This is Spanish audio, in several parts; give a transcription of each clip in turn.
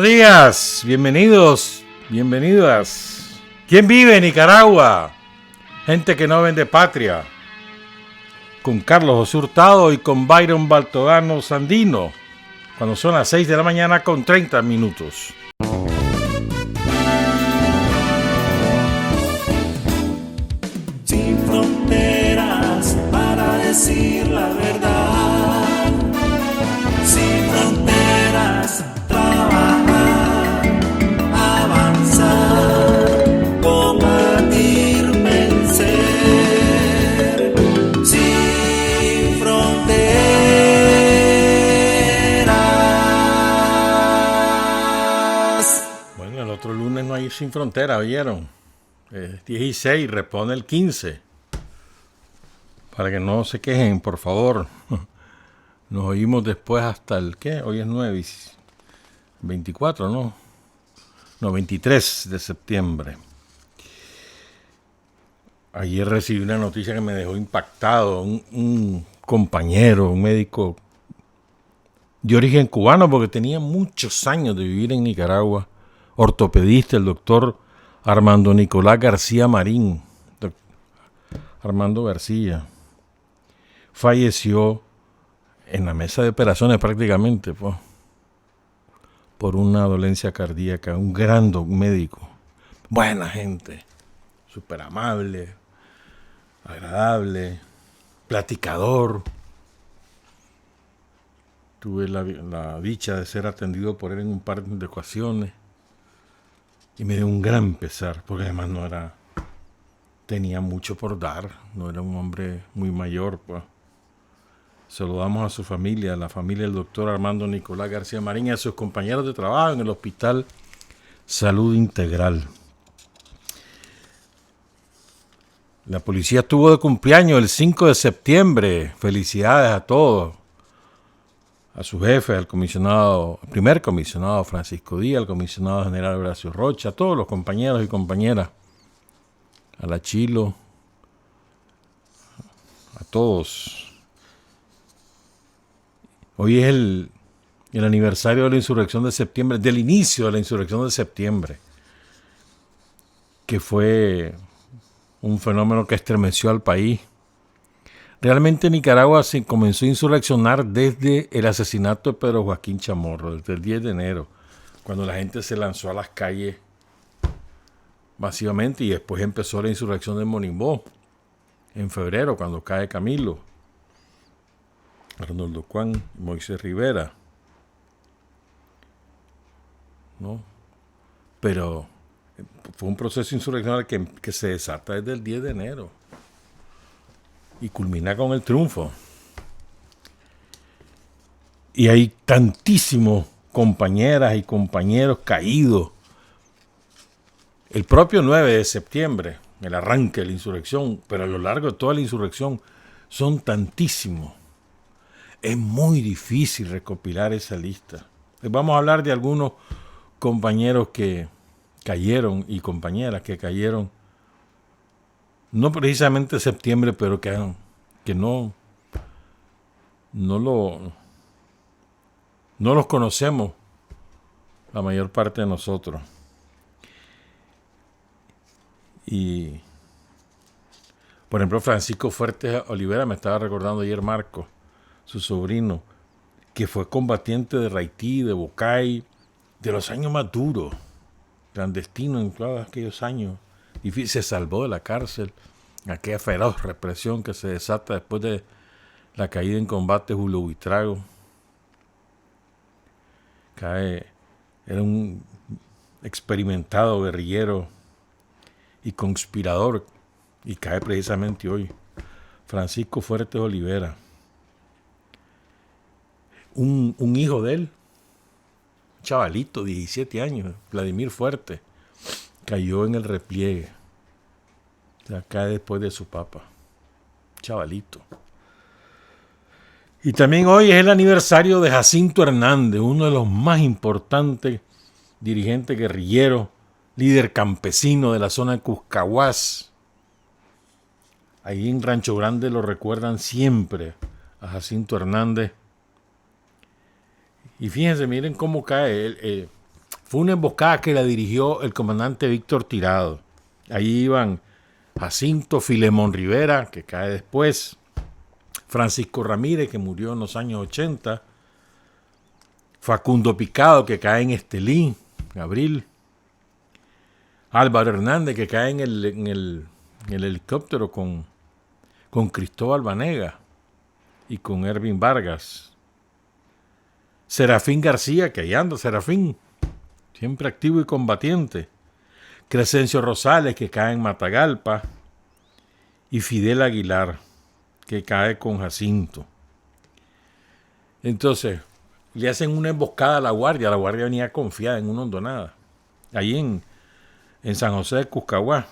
días, bienvenidos, bienvenidas. ¿Quién vive en Nicaragua? Gente que no vende patria. Con Carlos José Hurtado y con Byron Baltodano Sandino. Cuando son las 6 de la mañana con 30 minutos. Sin fronteras para decir la verdad. Sin fronteras, trabajar, avanzar, combatir, vencer. Sin fronteras. Bueno, el otro lunes no hay Sin Frontera, ¿oyeron? 16, repone el 15. Para que no se quejen, por favor. Nos oímos después hasta el, ¿qué? Hoy es 9, 24, ¿no? No, 23 de septiembre. Ayer recibí una noticia que me dejó impactado. Un compañero, un médico de origen cubano, porque tenía muchos años de vivir en Nicaragua, ortopedista, el doctor Armando Nicolás García Marín, Armando García, falleció en la mesa de operaciones prácticamente por una dolencia cardíaca. Un gran médico, buena gente, súper amable, agradable, platicador. Tuve la dicha de ser atendido por él en un par de ocasiones. Y me dio un gran pesar, porque además tenía mucho por dar, no era un hombre muy mayor, pues. Saludamos a su familia, a la familia del doctor Armando Nicolás García Marín y a sus compañeros de trabajo en el Hospital Salud Integral. La policía estuvo de cumpleaños el 5 de septiembre. Felicidades a todos. A su jefe, al primer comisionado Francisco Díaz, al comisionado general Horacio Rocha, a todos los compañeros y compañeras, a la Chilo, a todos. Hoy es el aniversario de la insurrección de septiembre, del inicio de la insurrección de septiembre, que fue un fenómeno que estremeció al país. Realmente Nicaragua se comenzó a insurreccionar desde el asesinato de Pedro Joaquín Chamorro, desde el 10 de enero, cuando la gente se lanzó a las calles masivamente, y después empezó la insurrección de Monimbó, en febrero, cuando cae Camilo, Arnoldo Cuán, Moisés Rivera, ¿no? Pero fue un proceso insurreccional que se desata desde el 10 de enero. Y culmina con el triunfo. Y hay tantísimos compañeras y compañeros caídos. El propio 9 de septiembre, el arranque de la insurrección, pero a lo largo de toda la insurrección, son tantísimos. Es muy difícil recopilar esa lista. Vamos a hablar de algunos compañeros que cayeron y compañeras que cayeron. No precisamente en septiembre, pero que no los conocemos la mayor parte de nosotros. Y, por ejemplo, Francisco Fuertes Olivera, me estaba recordando ayer Marco, su sobrino, que fue combatiente de Haití, de Bocay, de los años más duros, clandestino en todos aquellos años. Y se salvó de la cárcel, aquella feroz represión que se desata después de la caída en combate de Julio Buitrago. Era un experimentado guerrillero y conspirador, y cae precisamente hoy. Francisco Fuertes Olivera. Un hijo de él, un chavalito, 17 años, Vladimir Fuerte, cayó en el repliegue. O sea, cae después de su papá. Chavalito. Y también hoy es el aniversario de Jacinto Hernández, uno de los más importantes dirigentes guerrilleros, líder campesino de la zona de Cuscahuás. Ahí en Rancho Grande lo recuerdan siempre a Jacinto Hernández. Y fíjense, miren cómo cae. Fue una emboscada que la dirigió el comandante Víctor Tirado. Ahí iban Jacinto Filemón Rivera, que cae después, Francisco Ramírez, que murió en los años 80, Facundo Picado, que cae en Estelí, abril, Álvaro Hernández, que cae en el helicóptero con Cristóbal Vanega y con Ervin Vargas, Serafín García, que ahí anda Serafín, siempre activo y combatiente, Crescencio Rosales, que cae en Matagalpa, y Fidel Aguilar, que cae con Jacinto. Entonces, le hacen una emboscada a la Guardia venía confiada en una hondonada, ahí en San José de Cuscahuá.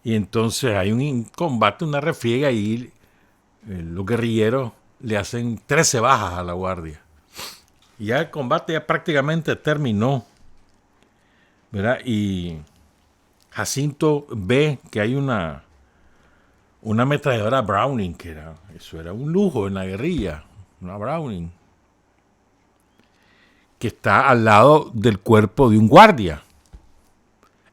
Y entonces hay un combate, una refriega, y los guerrilleros le hacen 13 bajas a la Guardia. Y ya el combate ya prácticamente terminó, ¿verdad? Y Jacinto ve que hay una ametralladora Browning, eso era un lujo en la guerrilla, una Browning, que está al lado del cuerpo de un guardia.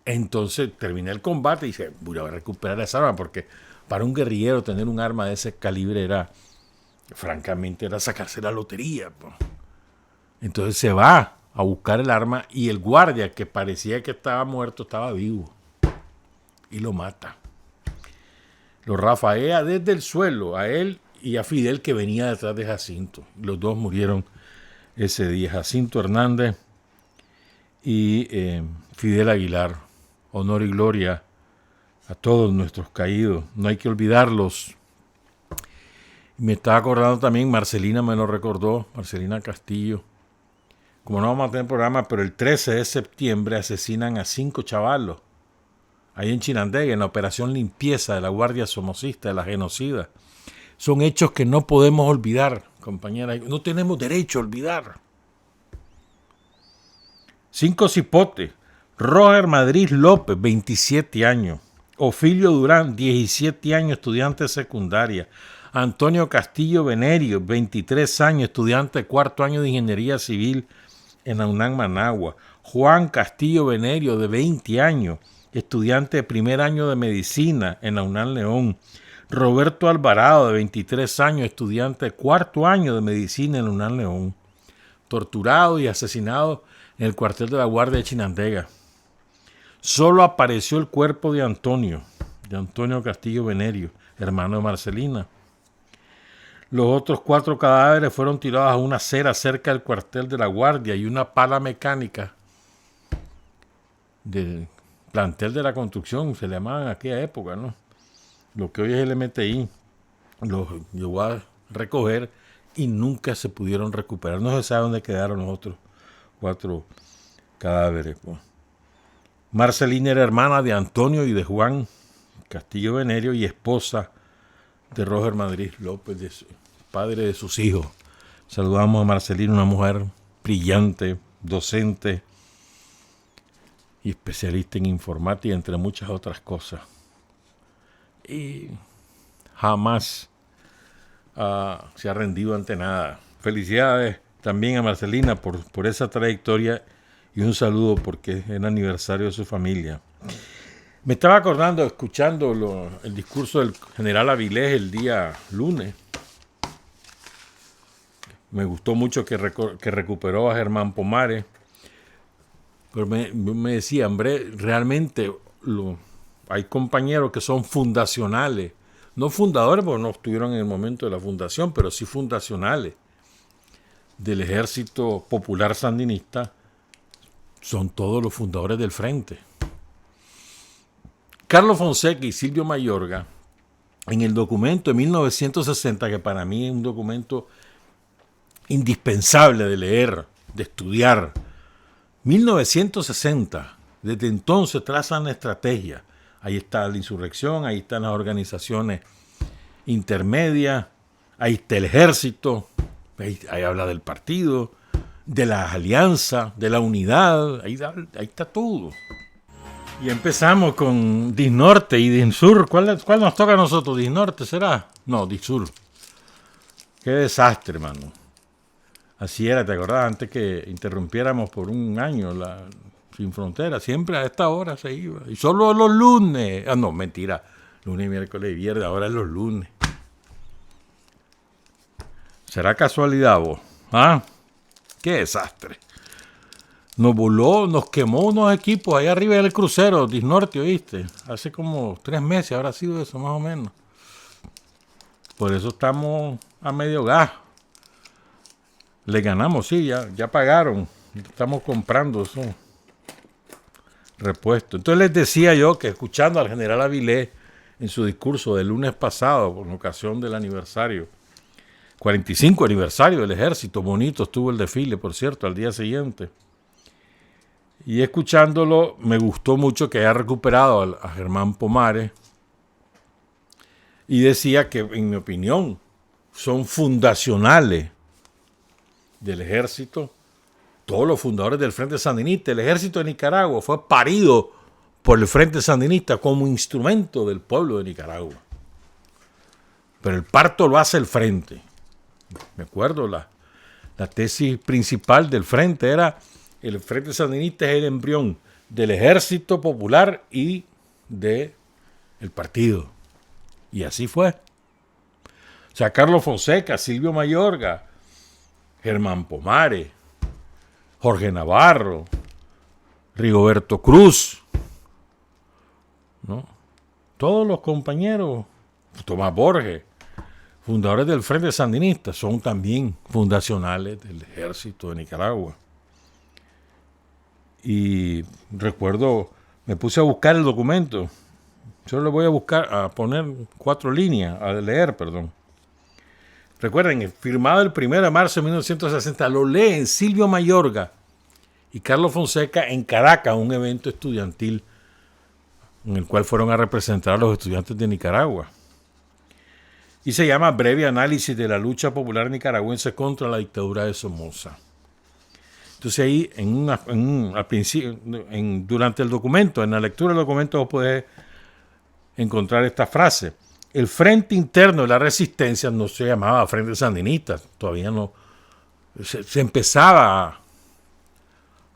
Entonces termina el combate y dice, voy a recuperar esa arma, porque para un guerrillero tener un arma de ese calibre era sacarse la lotería. Entonces se va a buscar el arma y el guardia, que parecía que estaba muerto, estaba vivo y lo mata. Lo rafarea desde el suelo a él y a Fidel, que venía detrás de Jacinto. Los dos murieron ese día, Jacinto Hernández y Fidel Aguilar. Honor y gloria a todos nuestros caídos, no hay que olvidarlos. Me estaba acordando también, Marcelina me lo recordó, Marcelina Castillo. Como no vamos a tener programa, pero el 13 de septiembre asesinan a 5 chavalos ahí en Chinandega, en la operación limpieza de la Guardia Somocista, de la genocida. Son hechos que no podemos olvidar, compañeras. No tenemos derecho a olvidar. 5 cipotes. Roger Madrid López, 27 años. Ofilio Durán, 17 años, estudiante de secundaria. Antonio Castillo Venerio, 23 años, estudiante de cuarto año de Ingeniería Civil en la UNAM Managua. Juan Castillo Venerio, de 20 años, estudiante de primer año de Medicina en la UNAM León. Roberto Alvarado, de 23 años, estudiante de cuarto año de Medicina en la UNAM León. Torturado y asesinado en el cuartel de la Guardia de Chinandega. Solo apareció el cuerpo de Antonio Castillo Venerio, hermano de Marcelina. Los otros 4 cadáveres fueron tirados a una acera cerca del cuartel de la Guardia y una pala mecánica del plantel de la construcción, se le llamaba en aquella época, ¿no? Lo que hoy es el MTI, los llevó a recoger y nunca se pudieron recuperar. No se sabe dónde quedaron los otros 4 cadáveres, pues. Marcelina era hermana de Antonio y de Juan Castillo Venerio y esposa de Roger Madrid López, padre de sus hijos. Saludamos a Marcelina, una mujer brillante, docente y especialista en informática, entre muchas otras cosas. Y jamás se ha rendido ante nada. Felicidades también a Marcelina por esa trayectoria. Y un saludo porque es el aniversario de su familia. Me estaba acordando, escuchando el discurso del general Avilés el día lunes. Me gustó mucho que recuperó a Germán Pomares. Pero me decía, hombre, realmente hay compañeros que son fundacionales. No fundadores, porque no estuvieron en el momento de la fundación, pero sí fundacionales del Ejército Popular Sandinista. Son todos los fundadores del Frente. Carlos Fonseca y Silvio Mayorga, en el documento de 1960, que para mí es un documento indispensable de leer, de estudiar, 1960, desde entonces trazan la estrategia. Ahí está la insurrección, ahí están las organizaciones intermedias, ahí está el ejército, ahí habla del partido, de las alianzas, de la unidad, ahí está todo. Y empezamos con Disnorte y Dinsur. ¿Cuál nos toca a nosotros? ¿Disnorte será? No, Dinsur. Qué desastre, hermano. Así era, ¿te acordás? Antes que interrumpiéramos por un año la Sin Frontera, siempre a esta hora se iba. Y solo los lunes. Ah, no, mentira. Lunes, miércoles y viernes, ahora es los lunes. ¿Será casualidad vos? ¿Ah? ¡Qué desastre! Nos voló, nos quemó unos equipos ahí arriba del crucero, Disnorte, ¿oíste? Hace como 3 meses habrá sido eso, más o menos. Por eso estamos a medio gas. Le ganamos, sí, ya pagaron. Estamos comprando eso. Repuesto. Entonces les decía yo que escuchando al general Avilés en su discurso del lunes pasado, por ocasión del aniversario, 45 aniversario del ejército, bonito estuvo el desfile, por cierto, al día siguiente. Y escuchándolo, me gustó mucho que haya recuperado a Germán Pomares. Y decía que, en mi opinión, son fundacionales del ejército, todos los fundadores del Frente Sandinista. El ejército de Nicaragua fue parido por el Frente Sandinista como instrumento del pueblo de Nicaragua. Pero el parto lo hace el Frente. Me acuerdo, la tesis principal del Frente era: el Frente Sandinista es el embrión del Ejército Popular y del partido. Y así fue. O sea, Carlos Fonseca, Silvio Mayorga, Germán Pomares, Jorge Navarro, Rigoberto Cruz, ¿no? Todos los compañeros, Tomás Borges, fundadores del Frente Sandinista, son también fundacionales del Ejército de Nicaragua. Y recuerdo, me puse a buscar el documento. Yo le voy a poner 4 líneas, a leer, perdón. Recuerden, firmado el 1 de marzo de 1960, lo leen Silvio Mayorga y Carlos Fonseca en Caracas, un evento estudiantil en el cual fueron a representar a los estudiantes de Nicaragua. Y se llama Breve análisis de la lucha popular nicaragüense contra la dictadura de Somoza. Entonces ahí, durante el documento, en la lectura del documento, vos podés encontrar esta frase: el Frente Interno de la Resistencia no se llamaba Frente Sandinista, todavía no. Se empezaba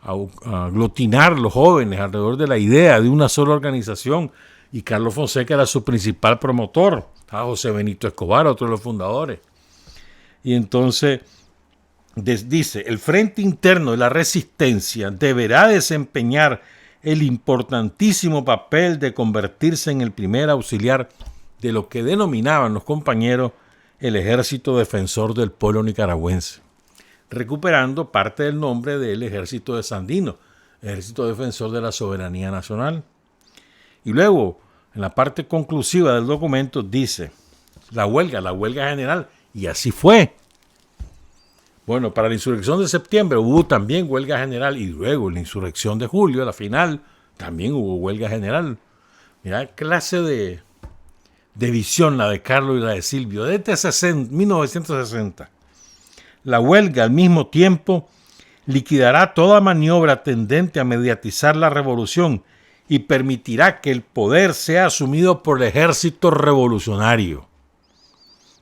a aglutinar los jóvenes alrededor de la idea de una sola organización, y Carlos Fonseca era su principal promotor. Estaba José Benito Escobar, otro de los fundadores. Y entonces dice: el Frente Interno de la Resistencia deberá desempeñar el importantísimo papel de convertirse en el primer auxiliar de lo que denominaban los compañeros el Ejército Defensor del Pueblo Nicaragüense, recuperando parte del nombre del Ejército de Sandino, Ejército Defensor de la Soberanía Nacional. Y luego, en la parte conclusiva del documento, dice: la huelga general, y así fue. Bueno, para la insurrección de septiembre hubo también huelga general, y luego en la insurrección de julio, a la final, también hubo huelga general. Mirá qué clase de visión la de Carlos y la de Silvio. Desde 1960, la huelga al mismo tiempo liquidará toda maniobra tendente a mediatizar la revolución y permitirá que el poder sea asumido por el ejército revolucionario,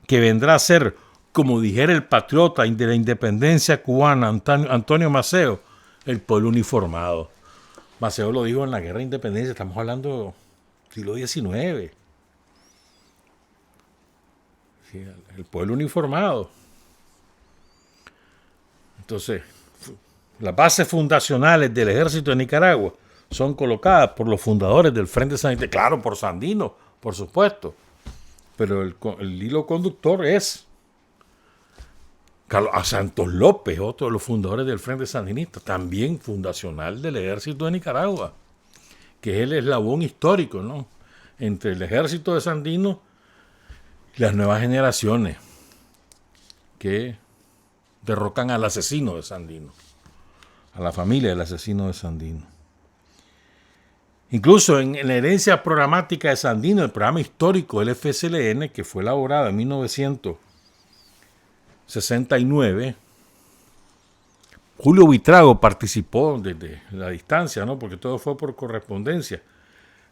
que vendrá a ser, como dijera el patriota de la independencia cubana Antonio Maceo, el pueblo uniformado. Maceo lo dijo en la guerra de independencia, estamos hablando del siglo XIX. Sí, el pueblo uniformado. Entonces, las bases fundacionales del ejército de Nicaragua son colocadas por los fundadores del Frente Sandinista, claro, por Sandino, por supuesto, pero el hilo conductor es a Santos López, otro de los fundadores del Frente Sandinista, también fundacional del Ejército de Nicaragua, que es el eslabón histórico, ¿no?, entre el ejército de Sandino y las nuevas generaciones que derrocan al asesino de Sandino, a la familia del asesino de Sandino. Incluso en la herencia programática de Sandino, el programa histórico del FSLN, que fue elaborado en 1969, Julio Buitrago participó desde la distancia, ¿no?, porque todo fue por correspondencia.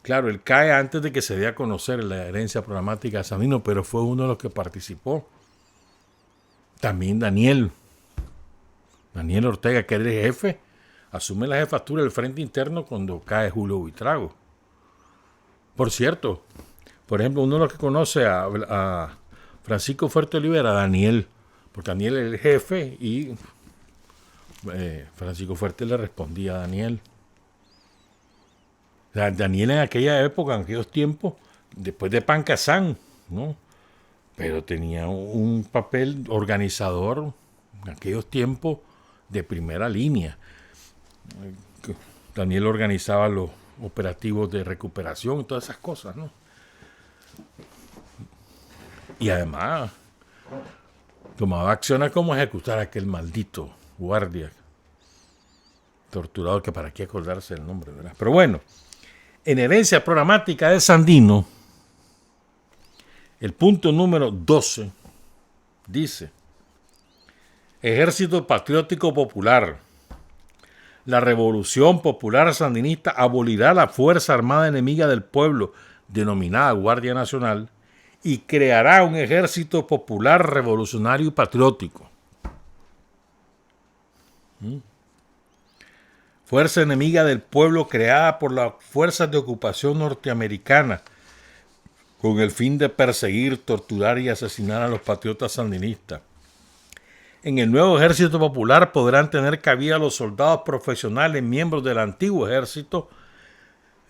Claro, él cae antes de que se dé a conocer la herencia programática de Sandino, pero fue uno de los que participó. También Daniel Daniel Ortega, que era el jefe, asume la jefatura del Frente Interno cuando cae Julio Buitrago. Por cierto, por ejemplo, uno de los que conoce a Francisco Fuerte Olivera, Daniel, porque Daniel es el jefe y Francisco Fuerte le respondía a Daniel. O sea, Daniel en aquella época, en aquellos tiempos, después de Pancasán, ¿no? Pero tenía un papel organizador en aquellos tiempos de primera línea. Daniel organizaba los operativos de recuperación y todas esas cosas, ¿no? Y además tomaba acciones como ejecutar a aquel maldito guardia torturador, que para qué acordarse el nombre, ¿verdad? Pero bueno, en herencia programática de Sandino, el punto número 12 dice: Ejército Patriótico Popular. La Revolución Popular Sandinista abolirá la Fuerza Armada Enemiga del Pueblo, denominada Guardia Nacional, y creará un ejército popular revolucionario y patriótico. Fuerza enemiga del pueblo creada por las fuerzas de ocupación norteamericanas con el fin de perseguir, torturar y asesinar a los patriotas sandinistas. En el nuevo ejército popular podrán tener cabida los soldados profesionales, miembros del antiguo ejército,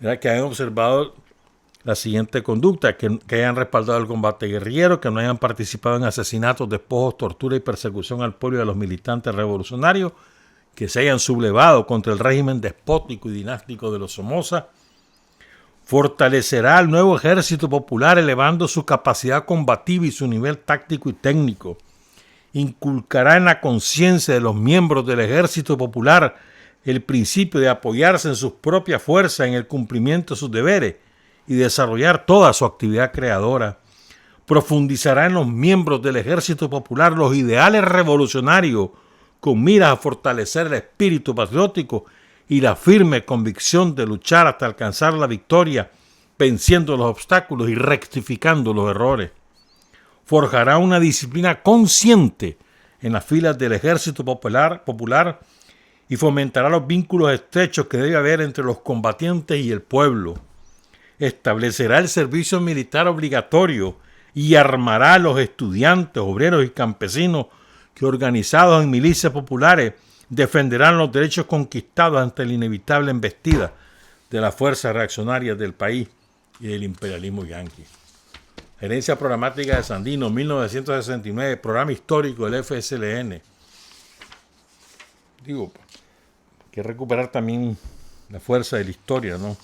que hayan observado la siguiente conducta: que hayan respaldado el combate guerrillero, que no hayan participado en asesinatos, despojos, tortura y persecución al pueblo y a los militantes revolucionarios, que se hayan sublevado contra el régimen despótico y dinástico de los Somoza. Fortalecerá al nuevo ejército popular elevando su capacidad combativa y su nivel táctico y técnico. Inculcará en la conciencia de los miembros del ejército popular el principio de apoyarse en sus propias fuerzas en el cumplimiento de sus deberes y desarrollar toda su actividad creadora. Profundizará en los miembros del ejército popular los ideales revolucionarios con miras a fortalecer el espíritu patriótico y la firme convicción de luchar hasta alcanzar la victoria, venciendo los obstáculos y rectificando los errores. Forjará una disciplina consciente en las filas del ejército popular y fomentará los vínculos estrechos que debe haber entre los combatientes y el pueblo. Establecerá el servicio militar obligatorio y armará a los estudiantes, obreros y campesinos que, organizados en milicias populares, defenderán los derechos conquistados ante la inevitable embestida de las fuerzas reaccionarias del país y del imperialismo yanqui. Herencia programática de Sandino, 1969, programa histórico del FSLN. Digo, hay que recuperar también la fuerza de la historia, ¿no?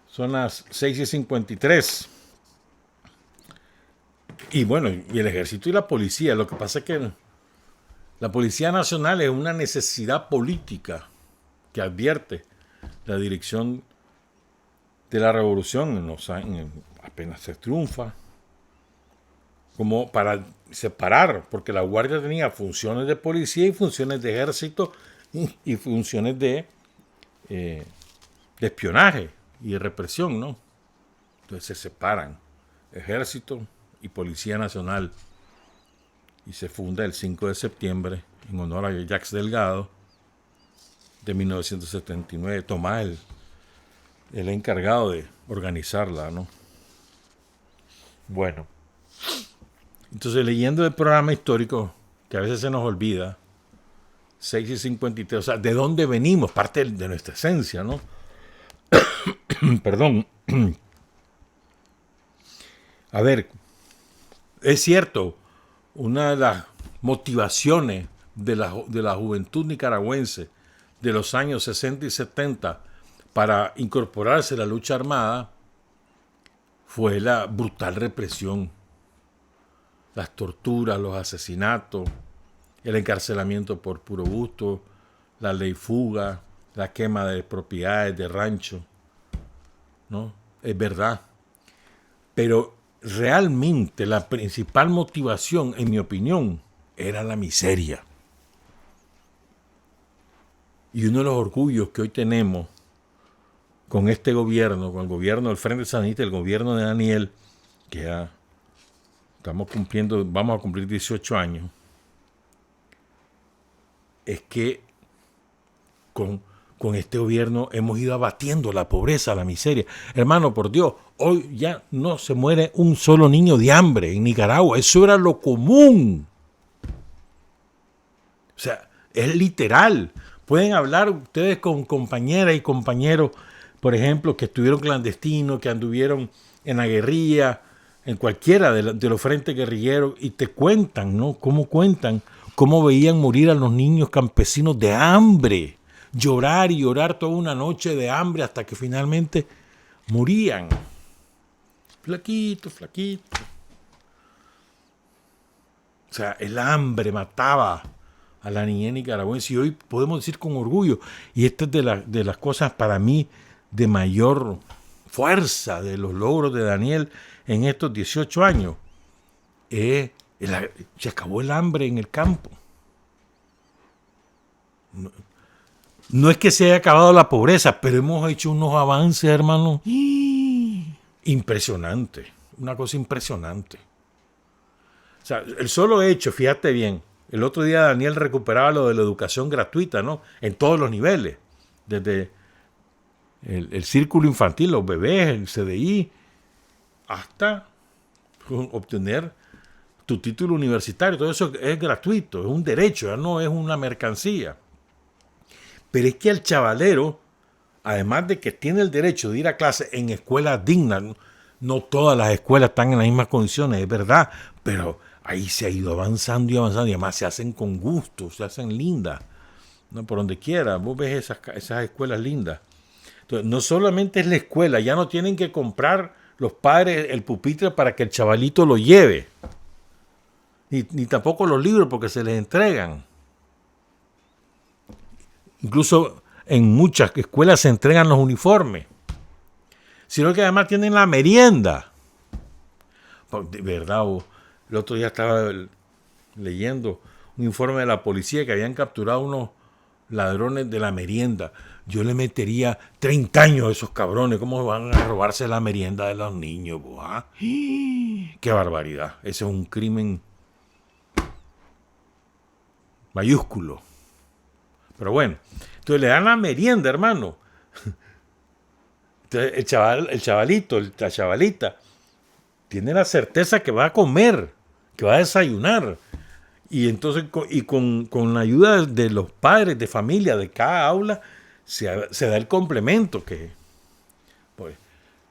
Son las 6:53. Y bueno, y el ejército y la policía. Lo que pasa es que la Policía Nacional es una necesidad política que advierte la dirección de la revolución apenas se triunfa, como para separar, porque la Guardia tenía funciones de policía y funciones de ejército y funciones de espionaje y de represión, ¿no? Entonces se separan ejército y Policía Nacional y se funda el 5 de septiembre en honor a Jacques Delgado de 1979. Tomás el encargado de organizarla, ¿no? Bueno, entonces leyendo el programa histórico, que a veces se nos olvida, 6:53, o sea, ¿de dónde venimos? Parte de nuestra esencia, ¿no? Perdón. A ver, es cierto, una de las motivaciones de la juventud nicaragüense de los años 60 y 70 para incorporarse a la lucha armada fue la brutal represión, las torturas, los asesinatos, el encarcelamiento por puro gusto, la ley fuga, la quema de propiedades, de rancho, ¿no? Es verdad. Pero realmente la principal motivación, en mi opinión, era la miseria. Y uno de los orgullos que hoy tenemos con este gobierno, con el gobierno del Frente Sandinista, el gobierno de Daniel, que ya vamos a cumplir 18 años, es que con este gobierno hemos ido abatiendo la pobreza, la miseria. Hermano, por Dios, hoy ya no se muere un solo niño de hambre en Nicaragua. Eso era lo común. O sea, es literal. Pueden hablar ustedes con compañeras y compañeros, por ejemplo, que estuvieron clandestinos, que anduvieron en la guerrilla, en cualquiera de los frentes guerrilleros, y te cuentan, ¿no? Cómo veían morir a los niños campesinos de hambre. Llorar y llorar toda una noche de hambre hasta que finalmente morían. Flaquito. O sea, el hambre mataba a la niñez nicaragüense y hoy podemos decir con orgullo, y esta es de las cosas para mí de mayor fuerza de los logros de Daniel en estos 18 años, se acabó el hambre en el campo. No es que se haya acabado la pobreza, pero hemos hecho unos avances, hermano, impresionante, una cosa impresionante. O sea, el solo hecho, fíjate bien, el otro día Daniel recuperaba lo de la educación gratuita, ¿no? En todos los niveles, desde el círculo infantil, los bebés, el CDI, hasta obtener tu título universitario. Todo eso es gratuito, es un derecho, ya no es una mercancía. Pero es que el chavalero, además de que tiene el derecho de ir a clase en escuelas dignas, no todas las escuelas están en las mismas condiciones, es verdad, pero ahí se ha ido avanzando y además se hacen con gusto, se hacen lindas, ¿no? Por donde quiera, vos ves esas escuelas lindas. Entonces, no solamente es la escuela, ya no tienen que comprar los padres el pupitre para que el chavalito lo lleve, ni tampoco los libros porque se les entregan. Incluso en muchas escuelas se entregan los uniformes, sino que además tienen la merienda. De verdad, el otro día estaba leyendo un informe de la policía que habían capturado unos ladrones de la merienda. Yo le metería 30 años a esos cabrones. ¿Cómo van a robarse la merienda de los niños? ¿Ah? ¡Qué barbaridad! Ese es un crimen mayúsculo. Pero bueno, entonces le dan la merienda, hermano. Entonces el chavalito, la chavalita, tiene la certeza que va a comer, que va a desayunar. Y entonces, con la ayuda de los padres de familia de cada aula, se da el complemento que, pues,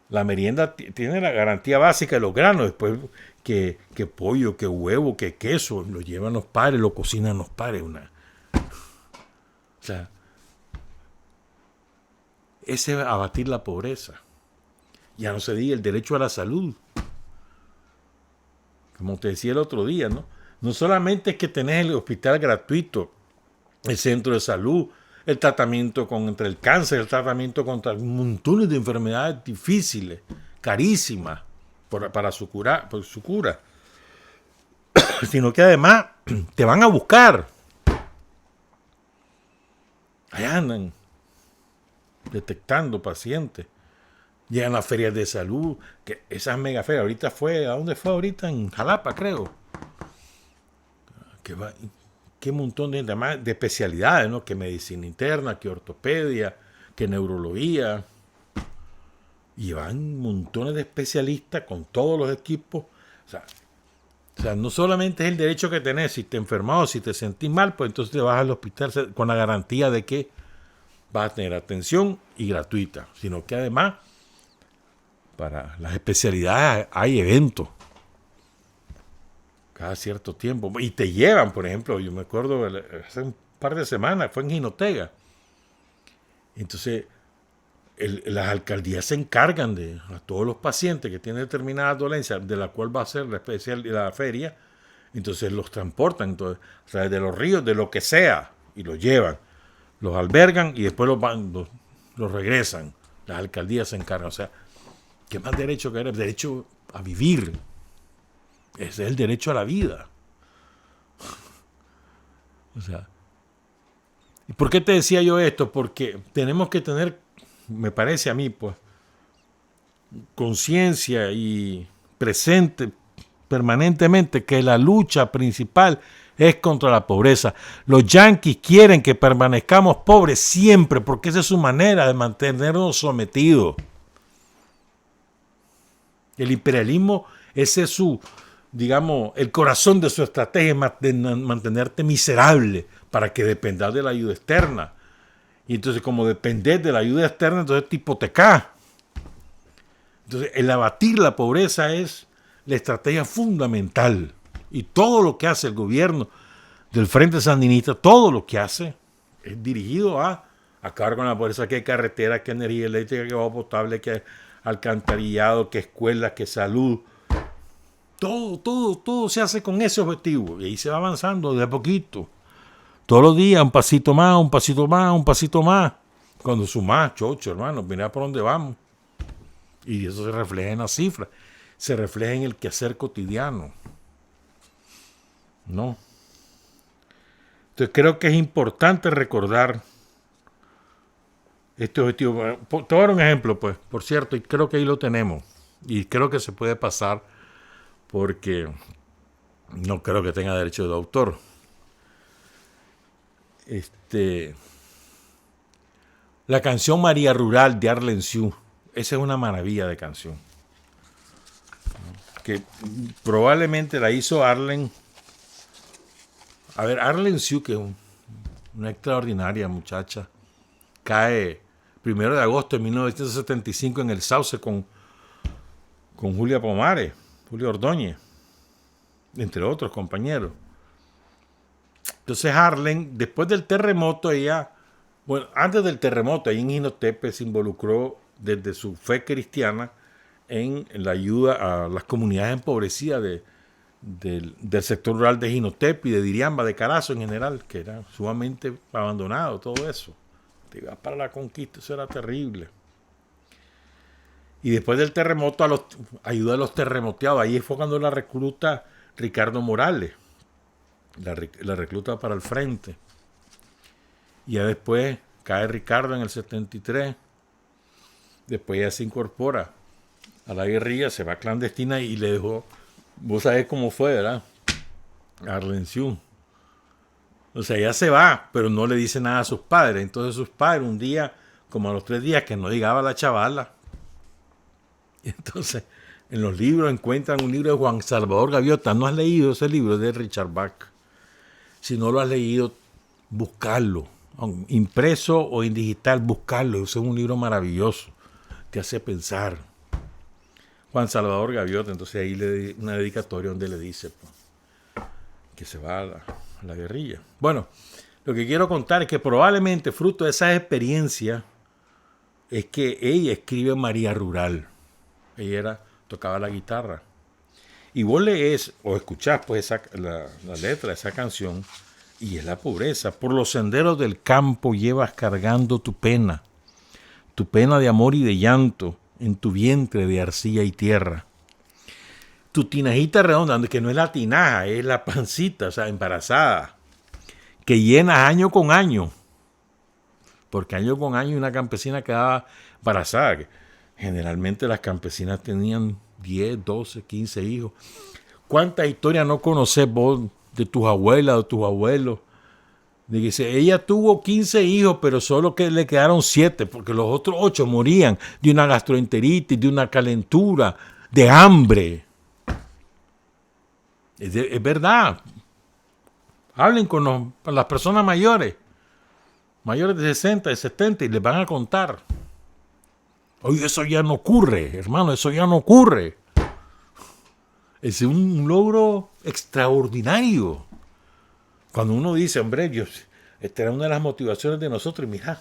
la merienda tiene la garantía básica de los granos, después que pollo, que huevo, que queso, lo llevan los padres, lo cocinan los padres. O sea, ese es abatir la pobreza. Ya no se diga el derecho a la salud. Como te decía el otro día, ¿no? No solamente es que tenés el hospital gratuito, el centro de salud, el tratamiento contra el cáncer, el tratamiento contra montones de enfermedades difíciles, carísimas, para su cura, sino que además te van a buscar. Allá andan detectando pacientes. Llegan a ferias de salud, que esas megaferias. Ahorita ¿a dónde fue ahorita? En Jalapa, creo. Qué montón de gente, además de especialidades, ¿no? Que medicina interna, que ortopedia, que neurología. Y van montones de especialistas con todos los equipos. O sea, no solamente es el derecho que tenés, si te enfermas o si te sentís mal, pues entonces te vas al hospital con la garantía de que vas a tener atención y gratuita, sino que además para las especialidades hay eventos cada cierto tiempo y te llevan, por ejemplo, yo me acuerdo hace un par de semanas, fue en Jinotega. Entonces las alcaldías se encargan de a todos los pacientes que tienen determinadas dolencias, de la cual va a ser la feria, entonces los transportan entonces, a través de los ríos, de lo que sea, y los llevan, los albergan y después los regresan. Las alcaldías se encargan. O sea, ¿qué más derecho que era? El derecho a vivir. Ese es el derecho a la vida. O sea, ¿y por qué te decía yo esto? Porque tenemos que tener, me parece a mí, pues, conciencia y presente permanentemente que la lucha principal es contra la pobreza. Los yanquis quieren que permanezcamos pobres siempre, porque esa es su manera de mantenernos sometidos. El imperialismo, ese es su, digamos, el corazón de su estrategia, es mantenerte miserable para que dependas de la ayuda externa. Y entonces, como dependés de la ayuda externa, entonces te hipotecás. Entonces, el abatir la pobreza es la estrategia fundamental. Y todo lo que hace el gobierno del Frente Sandinista, todo lo que hace es dirigido a acabar con la pobreza, que hay carretera, que energía eléctrica, que agua potable, que alcantarillado, que escuelas, que salud. Todo se hace con ese objetivo. Y ahí se va avanzando de a poquito. Todos los días, un pasito más, un pasito más, un pasito más. Cuando sumás, chocho, hermano, mira por dónde vamos. Y eso se refleja en las cifras. Se refleja en el quehacer cotidiano. ¿No? Entonces creo que es importante recordar este objetivo. Te voy a dar un ejemplo, pues, por cierto, y creo que ahí lo tenemos. Y creo que se puede pasar porque no creo que tenga derecho de autor. La canción María Rural de Arlen Siu, esa es una maravilla de canción. Que probablemente la hizo Arlen. A ver, Arlen Siu, que es una extraordinaria muchacha, cae 1 de agosto de 1975 en el Sauce con Julia Pomares, Julio Ordóñez, entre otros compañeros. Entonces Arlen, después del terremoto, antes del terremoto, ahí en Jinotepe se involucró desde su fe cristiana en la ayuda a las comunidades empobrecidas del sector rural de Jinotepe y de Diriamba, de Carazo en general, que era sumamente abandonado, todo eso. Te ibas para la conquista, eso era terrible. Y después del terremoto, ayuda a los terremoteados. Ahí fue cuando la recluta Ricardo Morales, la recluta para el frente. Y ya después cae Ricardo en el 73. Después ya se incorpora a la guerrilla, se va clandestina y le dejó. Vos sabés cómo fue, ¿verdad? Arlen Siu. O sea, ella se va, pero no le dice nada a sus padres. Entonces sus padres un día, como a los 3 días, que no llegaba la chavala. Entonces, en los libros encuentran un libro de Juan Salvador Gaviota. ¿No has leído ese libro de Richard Bach? Si no lo has leído, buscarlo. Impreso o en digital, buscarlo. Es un libro maravilloso. Te hace pensar. Juan Salvador Gaviota, entonces ahí le di una dedicatoria donde le dice que se va a la guerrilla. Bueno, lo que quiero contar es que probablemente fruto de esa experiencia es que ella escribe María Rural. Ella tocaba la guitarra. Y vos lees o escuchás pues la letra de esa canción y es la pobreza. Por los senderos del campo llevas cargando tu pena de amor y de llanto, en tu vientre de arcilla y tierra. Tu tinajita redonda, que no es la tinaja, es la pancita, o sea, embarazada, que llenas año con año. Porque año con año una campesina quedaba embarazada. Generalmente las campesinas tenían 10, 12, 15 hijos. ¿Cuántas historias no conocés vos de tus abuelas o tus abuelos? De que ella tuvo 15 hijos, pero solo que le quedaron 7, porque los otros 8 morían de una gastroenteritis, de una calentura, de hambre. Es verdad. Hablen con las personas mayores de 60, de 70, y les van a contar. Oye, eso ya no ocurre, hermano, eso ya no ocurre. Es un logro extraordinario. Cuando uno dice, hombre, esta era una de las motivaciones de nosotros, y mira,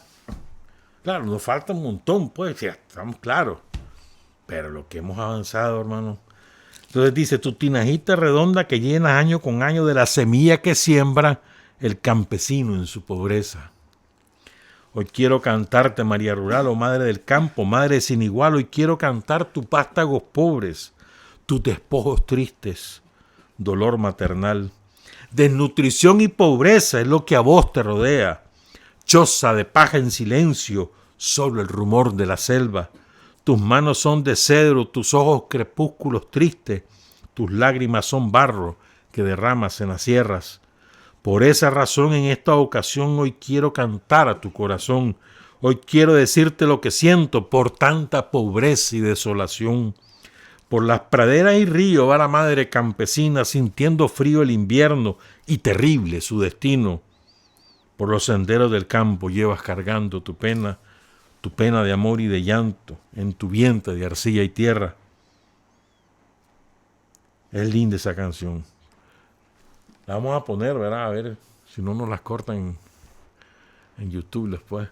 claro, nos falta un montón, pues, ya estamos claros. Pero lo que hemos avanzado, hermano. Entonces dice, tu tinajita redonda que llena año con año de la semilla que siembra el campesino en su pobreza. Hoy quiero cantarte, María Rural, oh madre del campo, madre sin igual. Hoy quiero cantar tus vástagos pobres, tus despojos tristes, dolor maternal. Desnutrición y pobreza es lo que a vos te rodea. Choza de paja en silencio, solo el rumor de la selva. Tus manos son de cedro, tus ojos crepúsculos tristes. Tus lágrimas son barro que derramas en las sierras. Por esa razón, en esta ocasión, hoy quiero cantar a tu corazón. Hoy quiero decirte lo que siento por tanta pobreza y desolación. Por las praderas y ríos va la madre campesina, sintiendo frío el invierno y terrible su destino. Por los senderos del campo llevas cargando tu pena de amor y de llanto, en tu vientre de arcilla y tierra. Es linda esa canción. La vamos a poner, ¿verdad? A ver si no nos las cortan en YouTube después.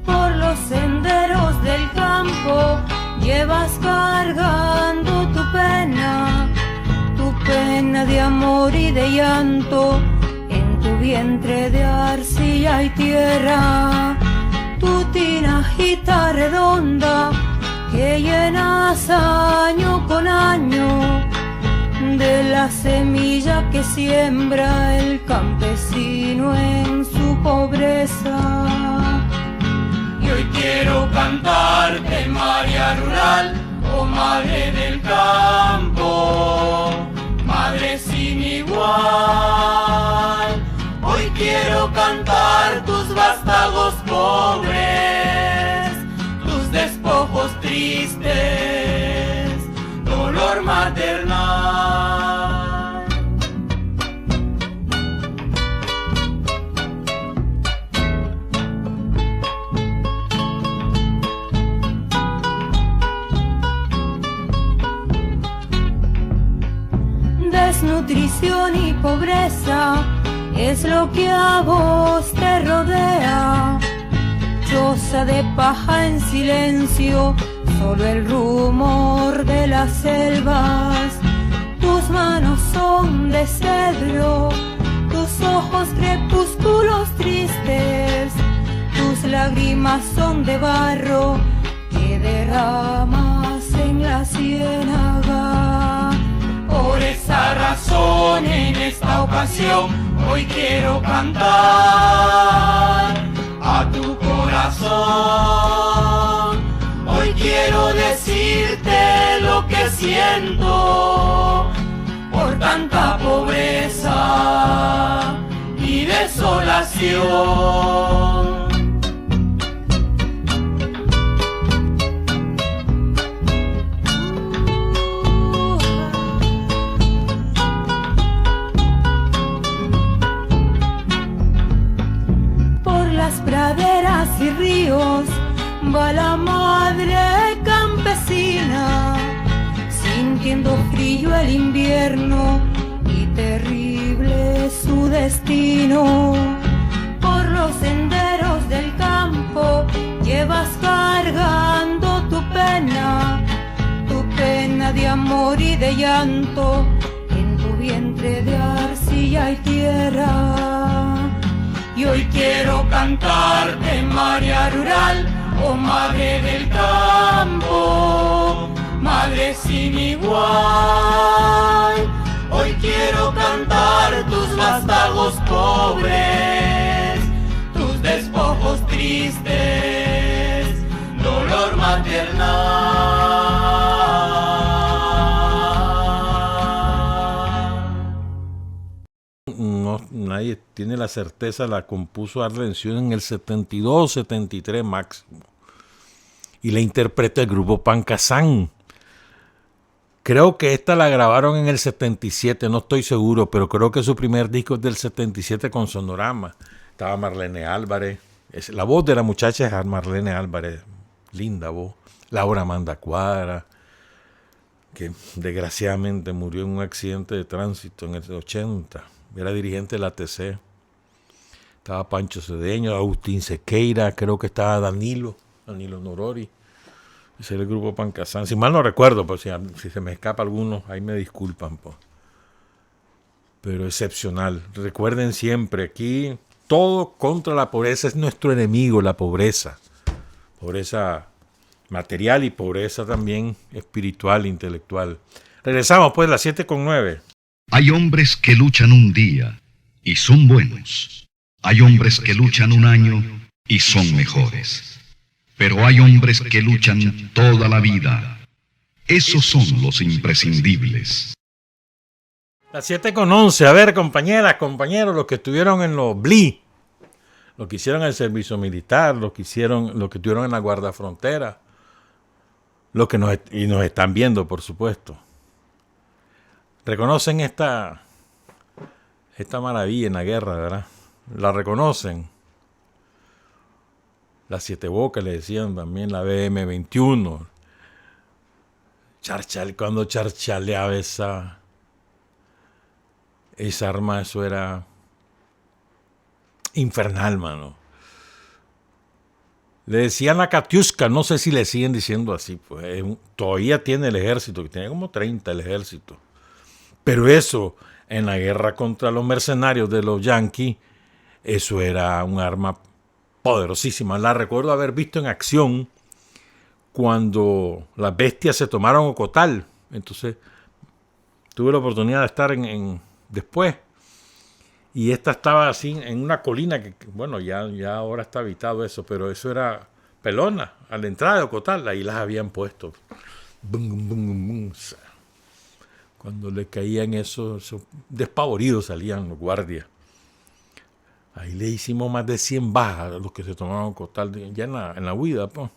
Por los senderos del campo llevas cargando tu pena de amor y de llanto, en tu vientre de arcilla y tierra. Tu tinajita redonda que llenas año con año de la semilla que siembra el campesino en su pobreza. Y hoy quiero cantarte, María Rural, oh madre del campo, madre sin igual. Hoy quiero cantar tus vástagos pobres, tus despojos tristes, dolor maternal. Desnutrición y pobreza es lo que a vos te rodea. Choza de paja en silencio, solo el rumor de las selvas. Tus manos son de cedro, tus ojos crepúsculos tristes, tus lágrimas son de barro que derramas en la ciénaga. Por esa razón en esta ocasión hoy quiero cantar a tu corazón. Hoy quiero decirte lo que siento por tanta pobreza y desolación. Praderas y ríos va la madre campesina, sintiendo frío el invierno y terrible su destino. Por los senderos del campo llevas cargando tu pena de amor y de llanto, en tu vientre de arcilla y tierra. Y hoy quiero cantarte, María Rural, oh madre del campo, madre sin igual. Hoy quiero cantar tus vástagos pobres, tus despojos tristes, dolor maternal. No, nadie tiene la certeza, la compuso Arlencio en el 72, 73 máximo. Y la interpreta el grupo Pancasán. Creo que esta la grabaron en el 77, no estoy seguro, pero creo que su primer disco es del 77 con Sonorama. Estaba Marlene Álvarez. La voz de la muchacha es Marlene Álvarez. Linda voz. Laura Manda Cuadra, que desgraciadamente murió en un accidente de tránsito en el 80. Era dirigente de la ATC. Estaba Pancho Cedeño, Agustín Sequeira, creo que estaba Danilo Norori. Ese era el grupo Pancasán. Si mal no recuerdo, pues si se me escapa alguno, ahí me disculpan. Pues. Pero excepcional. Recuerden siempre, aquí todo contra la pobreza es nuestro enemigo, la pobreza. Pobreza material y pobreza también espiritual, intelectual. Regresamos pues a las 7:09. Hay hombres que luchan un día y son buenos. Hay hombres que luchan un año y son mejores. Pero hay hombres que luchan toda la vida. Esos son los imprescindibles. Las 7:11. A ver, compañeras, compañeros, los que estuvieron en los BLI, los que hicieron el servicio militar, los que estuvieron en la Guardia Frontera, los que nos están viendo, por supuesto. Reconocen esta maravilla en la guerra, ¿verdad? La reconocen. Las Siete Bocas le decían también, la BM-21. Cuando charchaleaba esa arma, eso era infernal, mano. Le decían la Katiuska, no sé si le siguen diciendo así, pues todavía tiene el ejército, que tiene como 30 el ejército. Pero eso, en la guerra contra los mercenarios de los yanquis, eso era un arma poderosísima. La recuerdo haber visto en acción cuando las bestias se tomaron Ocotal. Entonces, tuve la oportunidad de estar después. Y esta estaba así en una colina que bueno, ya ahora está habitado eso, pero eso era Pelona, a la entrada de Ocotal, ahí las habían puesto. Bum, bum, bum. Cuando le caían esos despavoridos salían los guardias. Ahí le hicimos más de 100 bajas a los que se tomaron Ocotal ya en la huida, pues.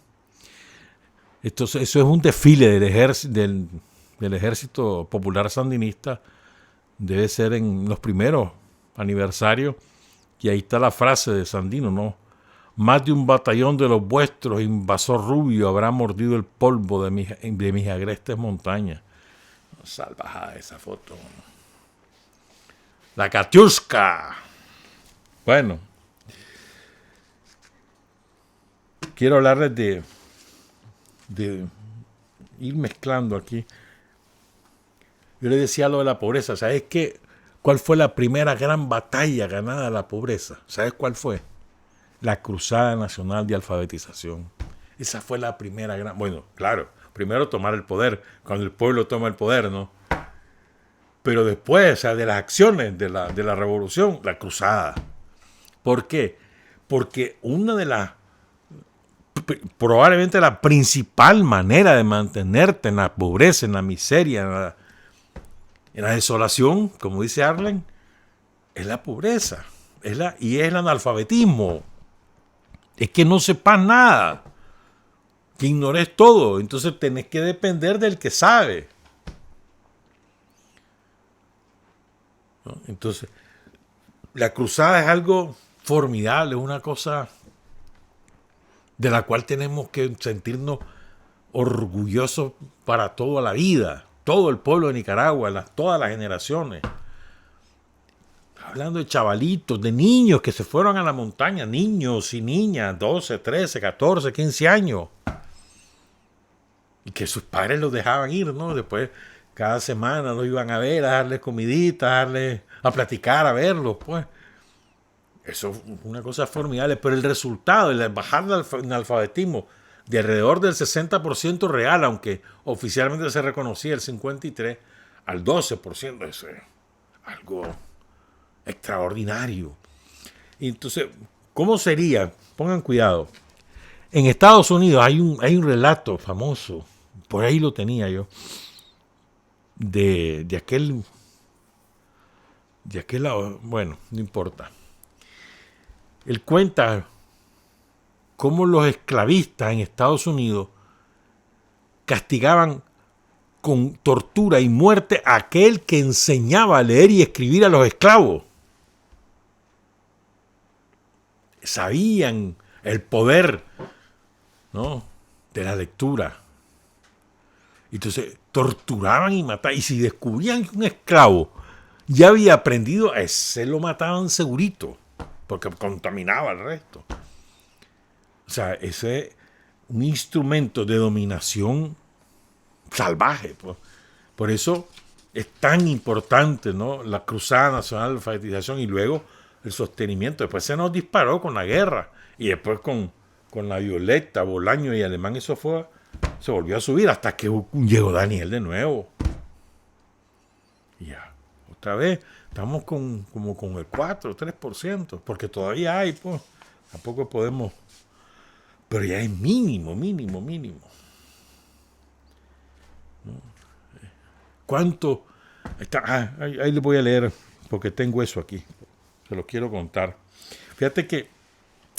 Entonces, eso es un desfile del Ejército Popular Sandinista. Debe ser en los primeros aniversarios. Y ahí está la frase de Sandino, ¿no? Más de un batallón de los vuestros, invasor rubio, habrá mordido el polvo de mis agrestes montañas. Salvajada esa foto. La Katiuska. Bueno. Quiero hablarles de ir mezclando aquí. Yo le decía lo de la pobreza. ¿Sabes qué? ¿Cuál fue la primera gran batalla ganada a la pobreza? ¿Sabes cuál fue? La Cruzada Nacional de Alfabetización. Esa fue la primera gran... Bueno, claro, primero tomar el poder, cuando el pueblo toma el poder, ¿no? Pero después, o sea, de las acciones de la revolución, la cruzada. ¿Por qué? Porque una de las... probablemente la principal manera de mantenerte en la pobreza, en la miseria, en la desolación, como dice Arlen, es la pobreza. Y es el analfabetismo. Es que no sepas nada. Que ignores todo. Entonces tenés que depender del que sabe. ¿No? Entonces, la cruzada es algo formidable, es una cosa de la cual tenemos que sentirnos orgullosos para toda la vida. Todo el pueblo de Nicaragua, todas las generaciones. Hablando de chavalitos, de niños que se fueron a la montaña, niños y niñas, 12, 13, 14, 15 años. Y que sus padres los dejaban ir, ¿no? Después, cada semana los iban a ver, a darles comidita, a platicar, a verlos, pues. Eso es una cosa formidable. Pero el resultado, el bajar del analfabetismo de alrededor del 60% real, aunque oficialmente se reconocía el 53%, al 12%, eso es algo extraordinario. Y entonces, ¿cómo sería? Pongan cuidado. En Estados Unidos hay un relato famoso, por ahí lo tenía yo, de aquel, bueno, no importa. Él cuenta cómo los esclavistas en Estados Unidos castigaban con tortura y muerte a aquel que enseñaba a leer y escribir a los esclavos. Sabían el poder, ¿no?, de la lectura. Entonces torturaban y mataban. Y si descubrían que un esclavo ya había aprendido, a ese lo mataban segurito, porque contaminaba al resto. O sea, ese es un instrumento de dominación salvaje. Pues. Por eso es tan importante, ¿no?, la Cruzada Nacional de Alfabetización y luego el sostenimiento. Después se nos disparó con la guerra y después con la Violeta, Bolaño y Alemán, eso se volvió a subir hasta que llegó Daniel de nuevo. Ya, otra vez estamos como con el 4, 3%, porque todavía hay, pues, tampoco podemos, pero ya es mínimo. ¿Cuánto? Ahí les voy a leer, porque tengo eso aquí, se los quiero contar. Fíjate que,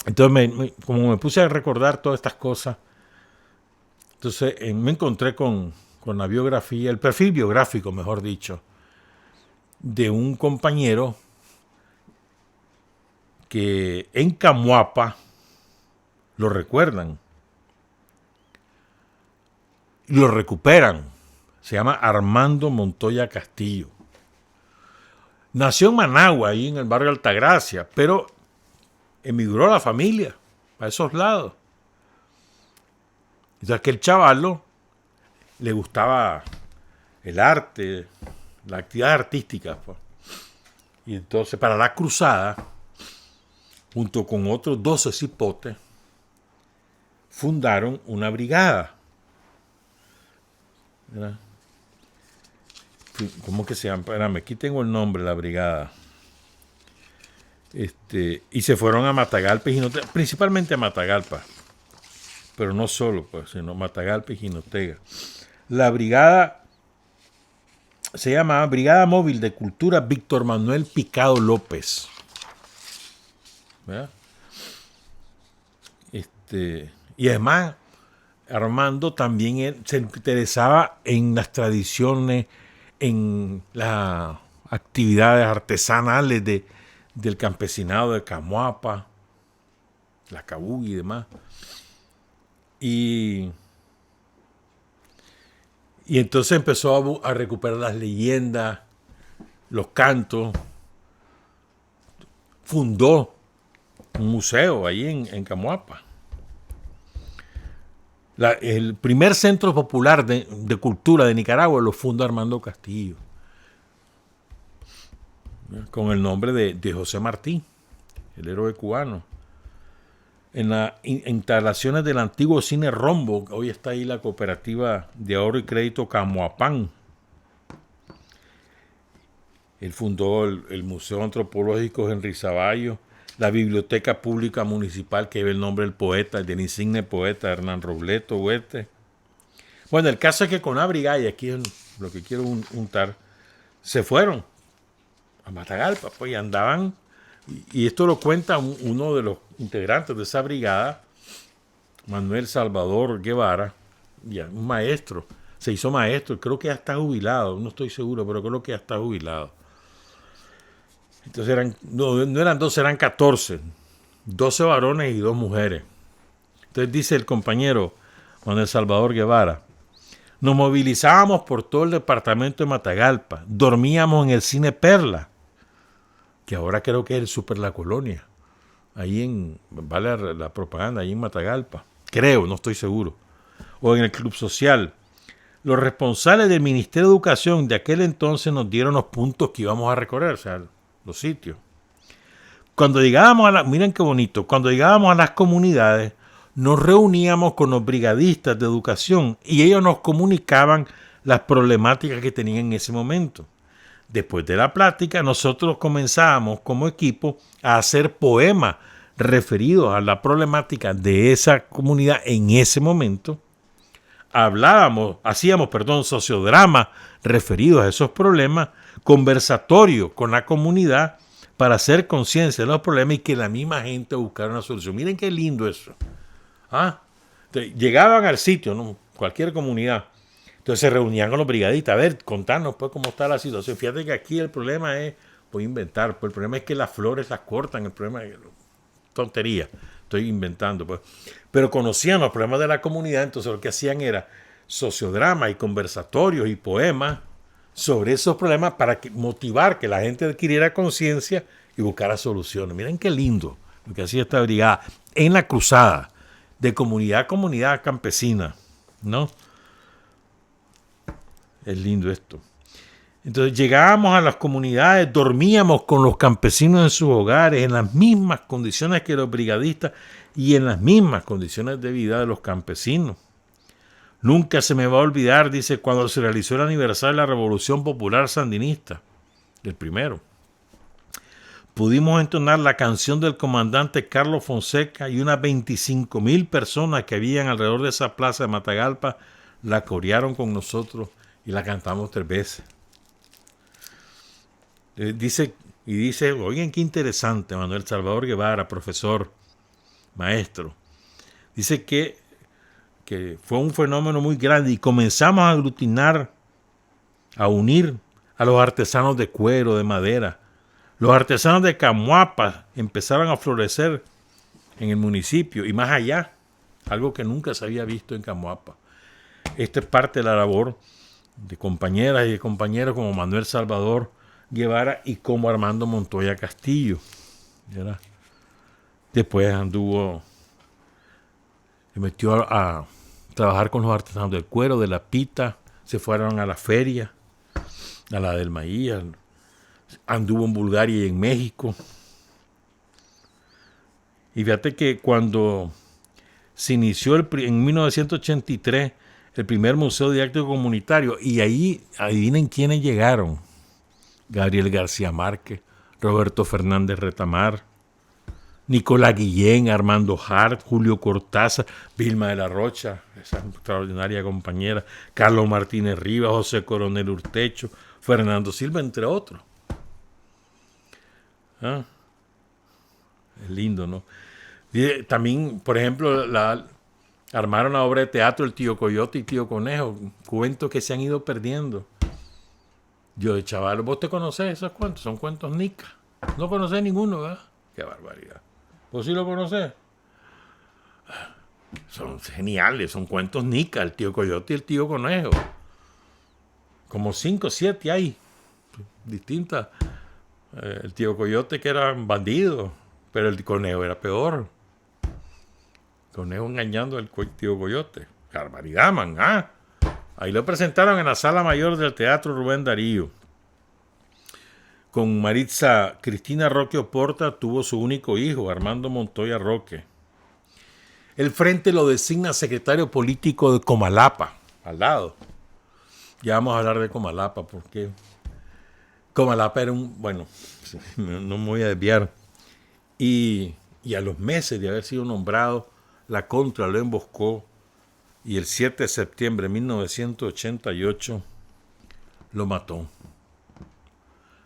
entonces, como me puse a recordar todas estas cosas, entonces me encontré con la biografía, el perfil biográfico, mejor dicho, de un compañero que en Camuapa lo recuerdan, lo recuperan. Se llama Armando Montoya Castillo. Nació en Managua, ahí en el barrio Altagracia, pero emigró la familia a esos lados. Entonces que el chavalo le gustaba el arte, la actividad artística, pues. Y entonces para la cruzada, junto con otros 12 cipotes, fundaron una brigada. ¿Verdad? ¿Cómo que se llama? Espérame, aquí tengo el nombre de la brigada. Y se fueron a Matagalpa y Jinotega, principalmente a Matagalpa, pero no solo, pues, sino Matagalpa y Jinotega. La brigada se llama Brigada Móvil de Cultura Víctor Manuel Picado López. ¿Verdad? Y además, Armando también se interesaba en las tradiciones, en las actividades artesanales del campesinado de Camuapa, la Cabuy y demás. Y entonces empezó a recuperar las leyendas, los cantos. Fundó un museo ahí en Camuapa. El primer centro popular de cultura de Nicaragua lo funda Armando Castillo, con el nombre de José Martí, el héroe cubano. En las instalaciones del antiguo Cine Rombo, hoy está ahí la Cooperativa de Ahorro y Crédito Camuapán. Él fundó el Museo Antropológico Henry Zavallo, la Biblioteca Pública Municipal, que lleva el nombre del poeta, del insigne poeta Hernán Robleto Huete. Bueno, el caso es que con la brigada, y aquí es lo que quiero untar, se fueron a Matagalpa, pues, y andaban, y esto lo cuenta uno de los integrantes de esa brigada, Manuel Salvador Guevara, ya, un maestro, se hizo maestro, creo que ya está jubilado, no estoy seguro, pero creo que ya está jubilado. Entonces no eran 12, eran 14. 12 varones y 2 mujeres. Entonces dice el compañero Manuel Salvador Guevara: nos movilizábamos por todo el departamento de Matagalpa. Dormíamos en el Cine Perla, que ahora creo que es el Super La Colonia. Ahí vale la propaganda, ahí en Matagalpa. Creo, no estoy seguro. O en el Club Social. Los responsables del Ministerio de Educación de aquel entonces nos dieron los puntos que íbamos a recorrer, o sea, los sitios. Cuando llegábamos miren qué bonito, cuando llegábamos a las comunidades, nos reuníamos con los brigadistas de educación y ellos nos comunicaban las problemáticas que tenían en ese momento. Después de la plática, nosotros comenzábamos como equipo a hacer poemas referidos a la problemática de esa comunidad en ese momento. Hacíamos sociodramas referidos a esos problemas, conversatorio con la comunidad para hacer conciencia de los problemas y que la misma gente buscara una solución. Miren qué lindo eso. Entonces, llegaban al sitio, ¿no? Cualquier comunidad. Entonces se reunían con los brigadistas. A ver, contarnos pues cómo está la situación. Fíjate que aquí el problema es, voy a inventar, pues el problema es que las flores las cortan, el problema es tontería. Estoy inventando, pues. Pero conocían los problemas de la comunidad, entonces lo que hacían era sociodrama y conversatorios y poemas sobre esos problemas para motivar que la gente adquiriera conciencia y buscara soluciones. Miren qué lindo lo que hacía esta brigada en la cruzada de comunidad a comunidad campesina, ¿no? Es lindo esto. Entonces llegábamos a las comunidades, dormíamos con los campesinos en sus hogares, en las mismas condiciones que los brigadistas y en las mismas condiciones de vida de los campesinos. Nunca se me va a olvidar, dice, cuando se realizó el aniversario de la Revolución Popular Sandinista. del primero. Pudimos entonar la canción del comandante Carlos Fonseca y unas 25,000 personas que habían alrededor de esa plaza de Matagalpa la corearon con nosotros y la cantamos 3 veces. Dice, oigan qué interesante, Manuel Salvador Guevara, profesor, maestro. Dice que fue un fenómeno muy grande y comenzamos a aglutinar, a unir a los artesanos de cuero, de madera. Los artesanos de Camuapa empezaron a florecer en el municipio y más allá, algo que nunca se había visto en Camuapa. Esta es parte de la labor de compañeras y de compañeros como Manuel Salvador Guevara y como Armando Montoya Castillo. ¿Verdad? Después se metió a trabajar con los artesanos del cuero, de la pita, se fueron a la feria, a la del maíz, anduvo en Bulgaria y en México. Y fíjate que cuando se inició en 1983 el primer Museo Didáctico Comunitario, y ahí adivinen quiénes llegaron: Gabriel García Márquez, Roberto Fernández Retamar, Nicolás Guillén, Armando Hart, Julio Cortázar, Vilma de la Rocha, esa extraordinaria compañera, Carlos Martínez Rivas, José Coronel Urtecho, Fernando Silva, entre otros. Es lindo, ¿no? También, por ejemplo, armaron la obra de teatro El Tío Coyote y Tío Conejo, cuentos que se han ido perdiendo. Yo de chaval, ¿vos te conocés esos cuentos? Son cuentos nica. No conocés ninguno, ¿verdad? Qué barbaridad. ¿Vos sí lo conocés? Son geniales, son cuentos nica, El Tío Coyote y El Tío Conejo. Como 5 o 7 hay, distintas. El Tío Coyote, que era bandido, pero el Conejo era peor. Conejo engañando al Tío Coyote. Barbaridad, man. Ahí lo presentaron en la sala mayor del Teatro Rubén Darío. Con Maritza Cristina Roque Oporta tuvo su único hijo, Armando Montoya Roque. El Frente lo designa secretario político de Comalapa, al lado. Ya vamos a hablar de Comalapa, porque Comalapa era bueno, no me voy a desviar. Y a los meses de haber sido nombrado, la Contra lo emboscó y el 7 de septiembre de 1988 lo mató.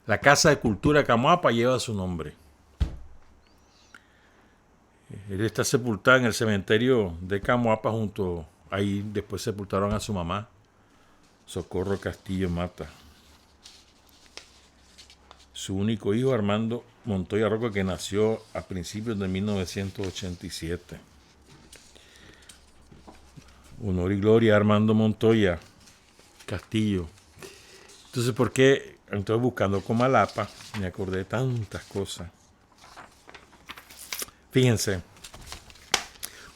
La Casa de Cultura de Camuapa lleva su nombre. Él está sepultada en el cementerio de Camuapa ahí después sepultaron a su mamá, Socorro Castillo Mata. Su único hijo, Armando Montoya Roque, que nació a principios de 1987. Honor y gloria a Armando Montoya Castillo. Entonces, ¿por qué? Entonces, buscando Comalapa, me acordé de tantas cosas. Fíjense,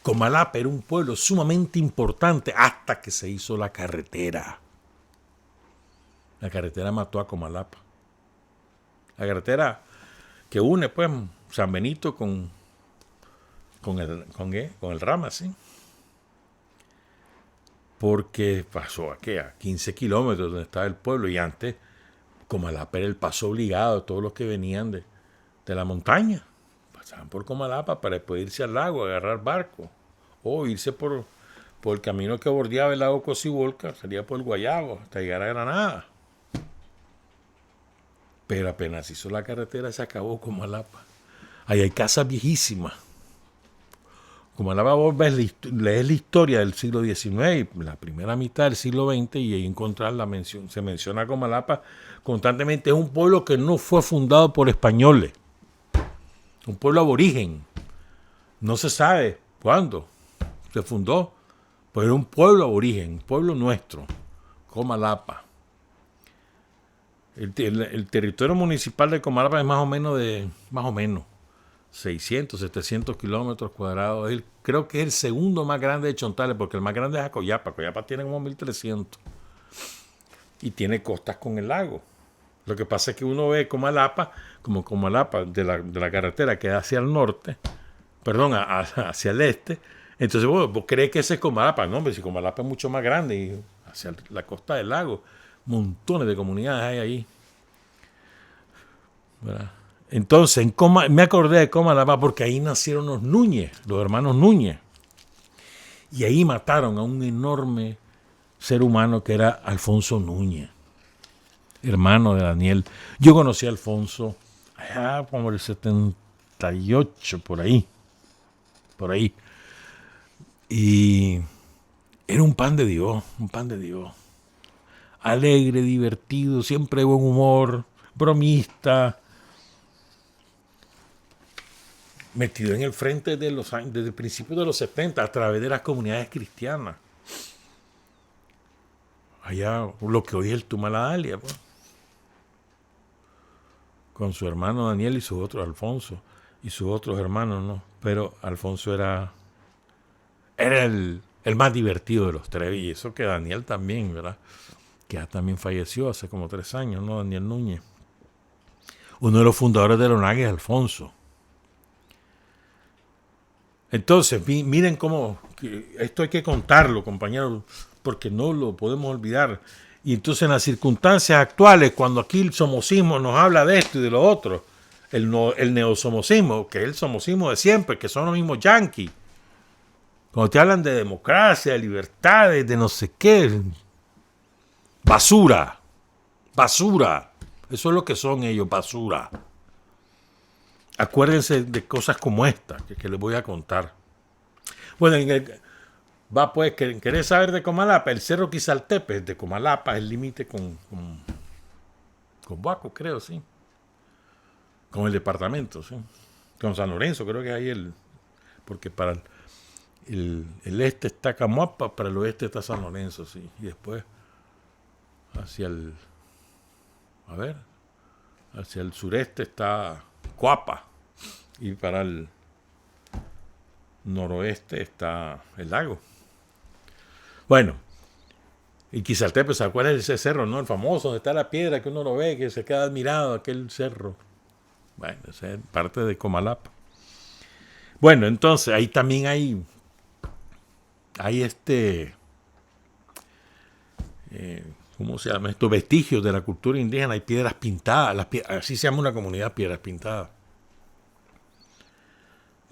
Comalapa era un pueblo sumamente importante hasta que se hizo la carretera. La carretera mató a Comalapa. La carretera que une, pues, San Benito con el Rama, ¿sí? Porque pasó a 15 kilómetros donde estaba el pueblo, y antes Comalapa era el paso obligado de todos los que venían de la montaña. Pasaban por Comalapa para poder irse al lago, agarrar barco, o irse por el camino que bordeaba el lago Cocibolca, salía por el Guayabo hasta llegar a Granada. Pero apenas hizo la carretera, se acabó Comalapa. Ahí hay casas viejísimas. Comalapa, vos lees la historia del siglo XIX, la primera mitad del siglo XX, y ahí encontrar se menciona Comalapa constantemente. Es un pueblo que no fue fundado por españoles. Un pueblo aborigen. No se sabe cuándo se fundó, pero era un pueblo aborigen, un pueblo nuestro, Comalapa. El territorio municipal de Comalapa es más o menos 600, 700 kilómetros cuadrados. Creo que es el segundo más grande de Chontales, porque el más grande es Acoyapa. Acoyapa tiene como 1,300 y tiene costas con el lago. Lo que pasa es que uno ve Comalapa como Comalapa de la carretera que da hacia el norte, hacia el este. Entonces vos crees que ese es Comalapa. No, hombre, si Comalapa es mucho más grande y hacia la costa del lago, montones de comunidades hay ahí. ¿verdad? Entonces, me acordé de Comalapa porque ahí nacieron los Núñez, los hermanos Núñez. Y ahí mataron a un enorme ser humano que era Alfonso Núñez, hermano de Daniel. Yo conocí a Alfonso allá como el 78, por ahí. Y era un pan de Dios. Alegre, divertido, siempre de buen humor, bromista. Metido en el frente desde el principio de los 70 a través de las comunidades cristianas. Allá, lo que hoy es el Tumaladalia, pues. Con su hermano Daniel y su otro Alfonso. Y sus otros hermanos, ¿no? Pero Alfonso era el más divertido de los tres. Y eso que Daniel también, ¿verdad? Que ya también falleció hace como 3 años, ¿no? Daniel Núñez. Uno de los fundadores de la ONAG es Alfonso. Entonces, miren cómo, esto hay que contarlo, compañeros, porque no lo podemos olvidar. Y entonces en las circunstancias actuales, cuando aquí el somocismo nos habla de esto y de lo otro, el neosomocismo, que es el somocismo de siempre, que son los mismos yanquis, cuando te hablan de democracia, de libertades, de no sé qué, basura, eso es lo que son ellos, basura. Acuérdense de cosas como esta que les voy a contar. Bueno, ¿querés saber de Comalapa? El Cerro Quizaltepe de Comalapa es el límite con Buaco, creo, sí. Con el departamento, sí. Con San Lorenzo, creo que hay porque para el este está Camuapa, para el oeste está San Lorenzo, sí. Y después hacia el sureste está Coapa. Y para el noroeste está el lago. Bueno, y Quizaltepe, ¿se acuerdan de ese cerro, no? El famoso, donde está la piedra que uno lo ve, que se queda admirado, aquel cerro. Bueno, esa es parte de Comalapa. Bueno, entonces, ahí también hay ¿cómo se llama? Estos vestigios de la cultura indígena, hay piedras pintadas, así se llama una comunidad, piedras pintadas.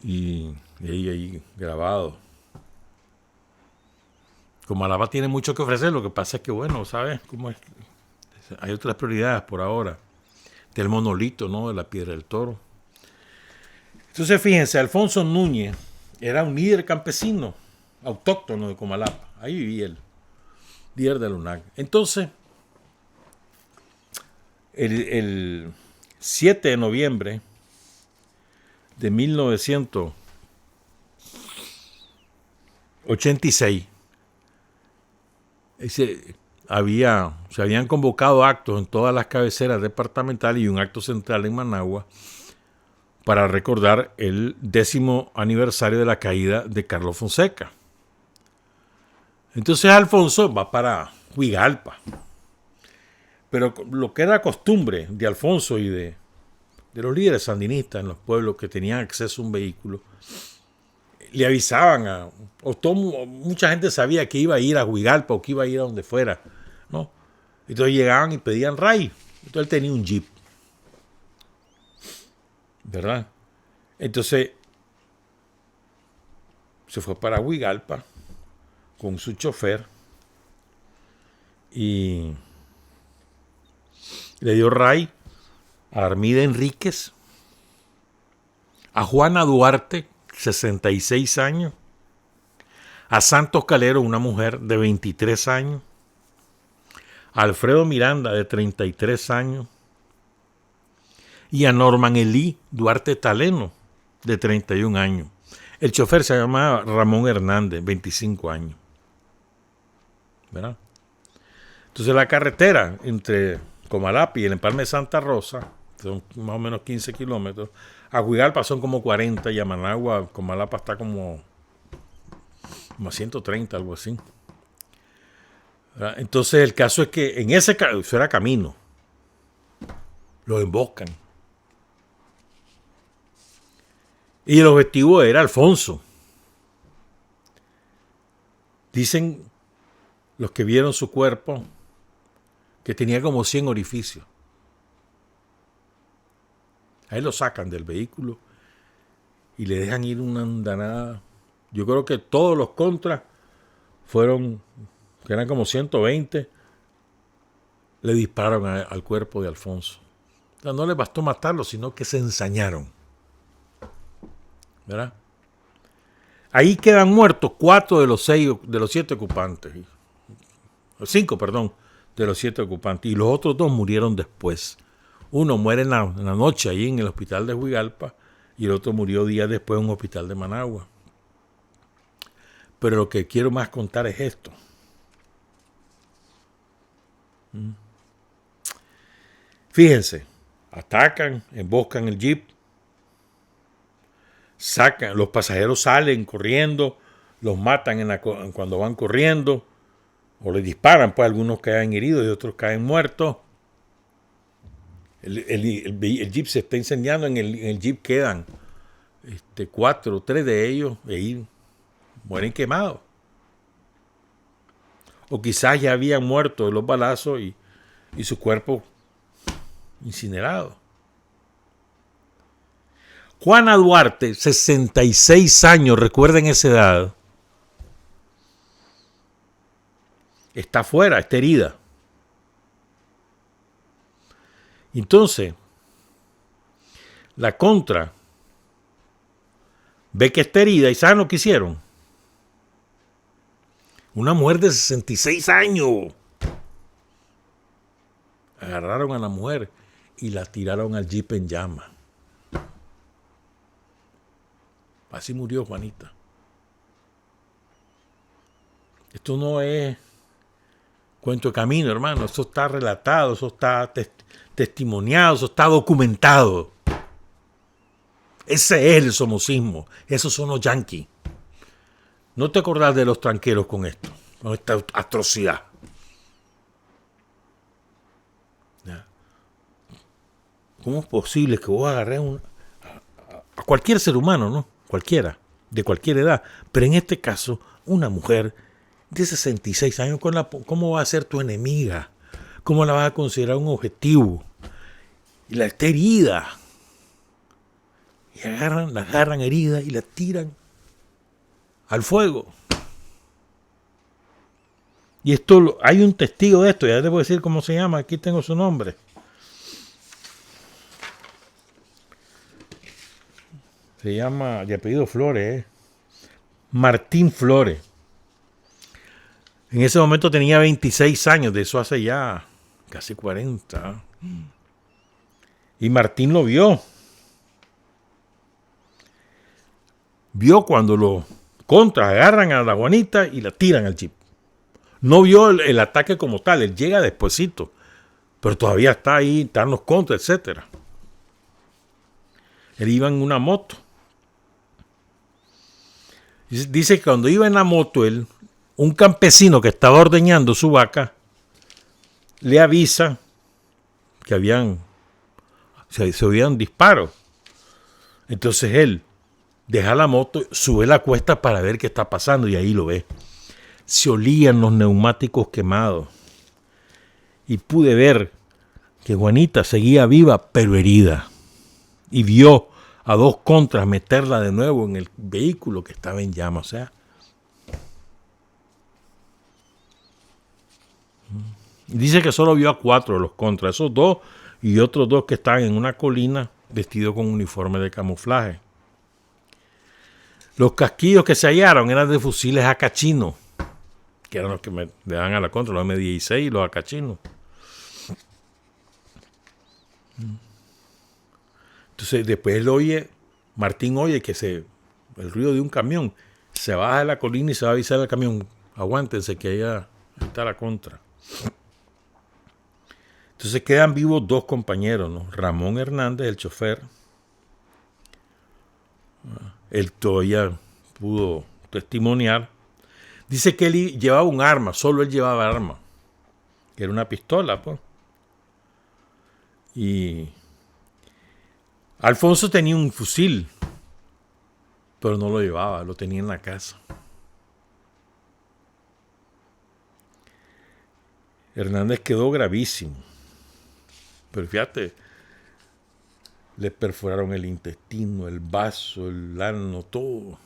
Y ahí grabado. Comalapa tiene mucho que ofrecer, lo que pasa es que, bueno, ¿sabes cómo es? Hay otras prioridades por ahora. Del monolito, ¿no? De la Piedra del Toro. Entonces, fíjense, Alfonso Núñez era un líder campesino, autóctono de Comalapa. Ahí vivía él, líder de la UNAG. Entonces, el 7 de noviembre de 1986, se habían convocado actos en todas las cabeceras departamentales y un acto central en Managua para recordar el 10º aniversario de la caída de Carlos Fonseca. Entonces Alfonso va para Huigalpa. Pero lo que era costumbre de Alfonso y de los líderes sandinistas en los pueblos que tenían acceso a un vehículo, le avisaban mucha gente sabía que iba a ir a Huigalpa o que iba a ir a donde fuera, ¿no? Entonces llegaban y pedían ray. Entonces él tenía un jeep, ¿verdad? Entonces se fue para Huigalpa con su chofer y le dio ray a Armida Enríquez, a Juana Duarte, 66 años, a Santos Calero, una mujer de 23 años, a Alfredo Miranda, de 33 años, y a Norman Elí Duarte Taleno, de 31 años. El chofer se llamaba Ramón Hernández, 25 años. ¿Verdad? Entonces la carretera entre Comalapa y el Empalme de Santa Rosa, son más o menos 15 kilómetros, a Huigalpa son como 40 y a Managua, Comalapa está como a 130, algo así. ¿Verdad? Entonces el caso es que en eso era camino. Lo emboscan. Y el objetivo era Alfonso. Dicen los que vieron su cuerpo que tenía como 100 orificios. A él lo sacan del vehículo y le dejan ir una andanada. Yo creo que todos los contras fueron, que eran como 120, le dispararon al cuerpo de Alfonso. O sea, no les bastó matarlo, sino que se ensañaron. ¿Verdad? Ahí quedan muertos 4 de los 7 ocupantes. 5, perdón, de los 7 ocupantes. Y los otros 2 murieron después. Uno muere en la noche ahí en el hospital de Huigalpa y el otro murió días después en un hospital de Managua. Pero lo que quiero más contar es esto. Fíjense, atacan, emboscan el jeep, sacan, los pasajeros salen corriendo, los matan cuando van corriendo, o les disparan, pues algunos caen heridos y otros caen muertos. El jeep se está incendiando, en el jeep quedan 4 o 3 de ellos y ahí mueren quemados. O quizás ya habían muerto de los balazos y su cuerpo incinerado. Juana Duarte, 66 años, recuerden esa edad, está afuera, está herida. Entonces, la contra ve que está herida y ¿saben lo que hicieron? Una mujer de 66 años. Agarraron a la mujer y la tiraron al jeep en llamas. Así murió Juanita. Esto no es cuento de camino, hermano. Eso está relatado, eso está testimoniado, eso está documentado. Ese es el somocismo. Esos son los yanquis. No te acordás de los tranqueros con esto, con esta atrocidad. ¿Cómo es posible que vos agarres a cualquier ser humano, ¿no? Cualquiera, de cualquier edad, pero en este caso, una mujer de 66 años, ¿cómo va a ser tu enemiga? ¿Cómo la vas a considerar un objetivo? Y la está herida. Y la agarran herida y la tiran al fuego. Y esto, hay un testigo de esto, ya te puedo decir cómo se llama, aquí tengo su nombre. Se llama, de apellido Flores, Martín Flores. En ese momento tenía 26 años, de eso hace ya casi 40. Y Martín lo vio. Vio cuando los contras agarran a la Juanita y la tiran al jeep. No vio el ataque como tal, él llega despuesito. Pero todavía está ahí, están los contras, etc. Él iba en una moto. Dice que cuando iba en la moto, un campesino que estaba ordeñando su vaca, le avisa que se oían disparos. Entonces él deja la moto, sube la cuesta para ver qué está pasando y ahí lo ve. Se olían los neumáticos quemados. Y pude ver que Juanita seguía viva, pero herida. Y vio a 2 contras meterla de nuevo en el vehículo que estaba en llamas. O sea, dice que solo vio a 4 de los contras, esos 2 y otros 2 que estaban en una colina vestidos con uniforme de camuflaje. Los casquillos que se hallaron eran de fusiles AK-Chino, que eran los que le dan a la contra, los M16 y los AK-Chino. Entonces después Martín oye el ruido de un camión, se baja de la colina y se va a avisar al camión, aguántense que allá está la contra. Entonces quedan vivos 2 compañeros, ¿no? Ramón Hernández, el chofer. Él todavía pudo testimoniar. Dice que él llevaba un arma, solo él llevaba arma, que era una pistola, pues. Y Alfonso tenía un fusil, pero no lo llevaba, lo tenía en la casa. Hernández quedó gravísimo. Pero fíjate, Le perforaron el intestino, el vaso, el ano, todo.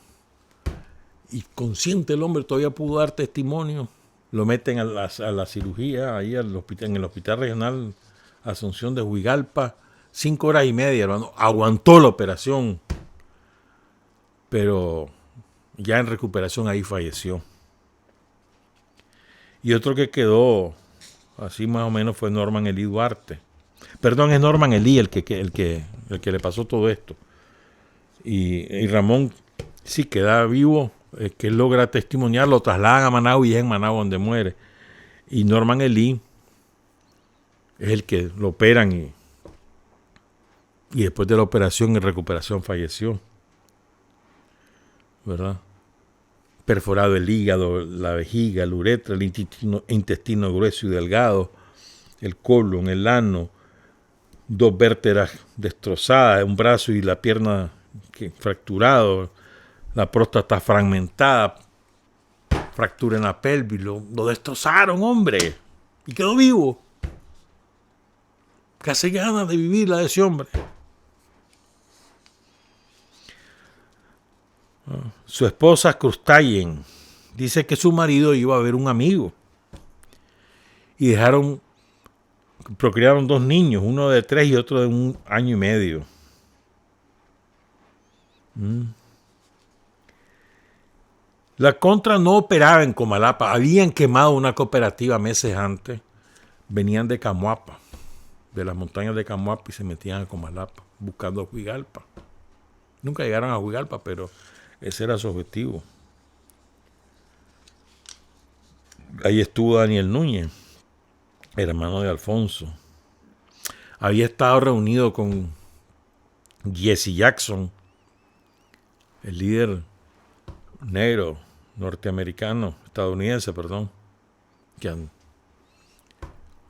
Y consciente el hombre todavía pudo dar testimonio. Lo meten a la cirugía ahí en el hospital regional Asunción de Huigalpa. 5 horas y media, hermano. Aguantó la operación. Pero ya en recuperación ahí falleció. Y otro que quedó así más o menos fue Norman Elí Duarte. Perdón, es Norman Elí el que le pasó todo esto. Y Ramón sí queda vivo, que él logra testimoniar, lo trasladan a Managua y es en Managua donde muere. Y Norman Elí es el que lo operan y después de la operación y recuperación falleció. ¿Verdad? Perforado el hígado, la vejiga, la uretra, el intestino grueso y delgado, el colon, el ano, 2 vértebras destrozadas, un brazo y la pierna fracturado, la próstata fragmentada, fractura en la pelvis, lo destrozaron, hombre, y quedó vivo. Casi ganas de vivir la de ese hombre. Su esposa Crustallen dice que su marido iba a ver un amigo y procrearon 2 niños, uno de 3 y otro de 1 año y medio. La Contra no operaba en Comalapa, habían quemado una cooperativa meses antes, venían de Camuapa, de las montañas de Camuapa y se metían a Comalapa buscando a Huigalpa. Nunca llegaron a Huigalpa, pero ese era su objetivo. Ahí estuvo Daniel Núñez, hermano de Alfonso. Había estado reunido con Jesse Jackson, el líder negro estadounidense,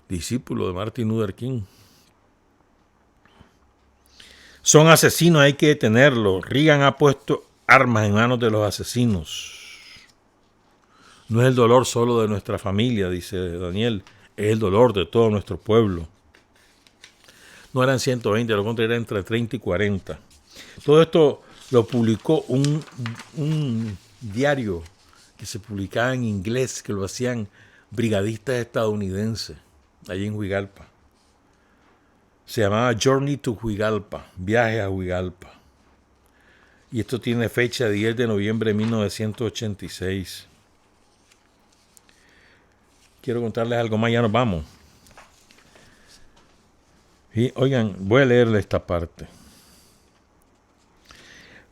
discípulo de Martin Luther King. Son asesinos, hay que detenerlos. Reagan ha puesto armas en manos de los asesinos. No es el dolor solo de nuestra familia, dice Daniel, es el dolor de todo nuestro pueblo. No eran 120, lo contrario, eran entre 30 y 40. Todo esto lo publicó un diario que se publicaba en inglés, que lo hacían brigadistas estadounidenses, allí en Huigalpa. Se llamaba Journey to Huigalpa, Viaje a Huigalpa. Y esto tiene fecha 10 de noviembre de 1986. Quiero contarles algo más, ya nos vamos. Y, oigan, voy a leerle esta parte.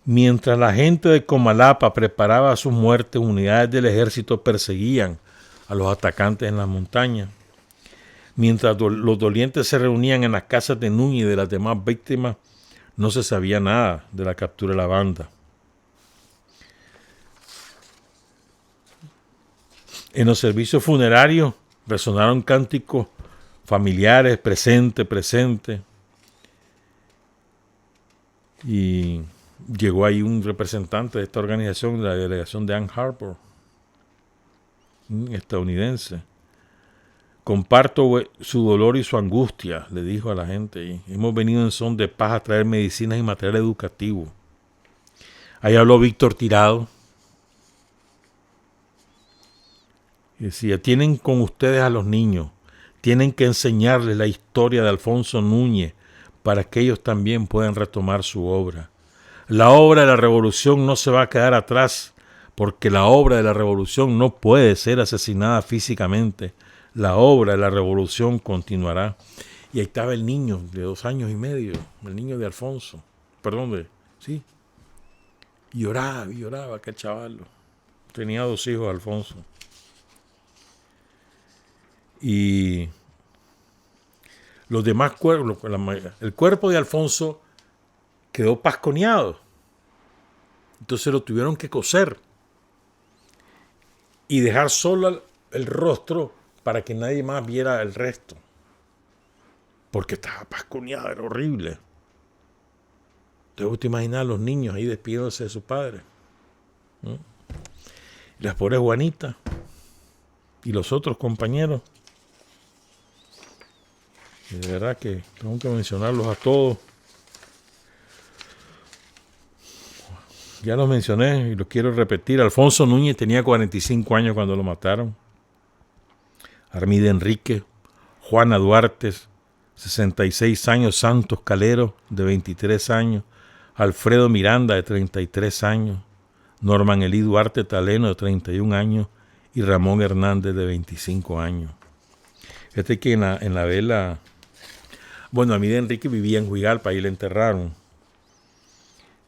Mientras la gente de Comalapa preparaba su muerte, unidades del ejército perseguían a los atacantes en las montañas. Mientras los dolientes se reunían en las casas de Núñez y de las demás víctimas, no se sabía nada de la captura de la banda. En los servicios funerarios resonaron cánticos familiares, presente, presente. Y llegó ahí un representante de esta organización, de la delegación de Ann Arbor, estadounidense. Comparto su dolor y su angustia, le dijo a la gente. Y hemos venido en son de paz a traer medicinas y material educativo. Ahí habló Víctor Tirado. Y decía, tienen con ustedes a los niños, tienen que enseñarles la historia de Alfonso Núñez para que ellos también puedan retomar su obra. La obra de la revolución no se va a quedar atrás, porque la obra de la revolución no puede ser asesinada físicamente. La obra de la revolución continuará. Y ahí estaba el niño de 2 años y medio, el niño de Alfonso. Sí. Y lloraba aquel chaval. Tenía 2 hijos, Alfonso. Y los demás cuerpos, el cuerpo de Alfonso quedó pasconeado. Entonces lo tuvieron que coser y dejar solo el rostro para que nadie más viera el resto. Porque estaba pasconeado, era horrible. Entonces, te imaginas a los niños ahí despidiéndose de su padre. Las pobres Juanitas y los otros compañeros. Y de verdad que tengo que mencionarlos a todos. ya lo mencioné y lo quiero repetir. Alfonso Núñez tenía 45 años cuando lo mataron. Armida Enrique, Juana Duarte, 66 años, Santos Calero, de 23 años, Alfredo Miranda, de 33 años, Norman Elí Duarte Taleno, de 31 años, y Ramón Hernández, de 25 años. Que en la vela, bueno, Armida Enrique vivía en Huigalpa, ahí le enterraron,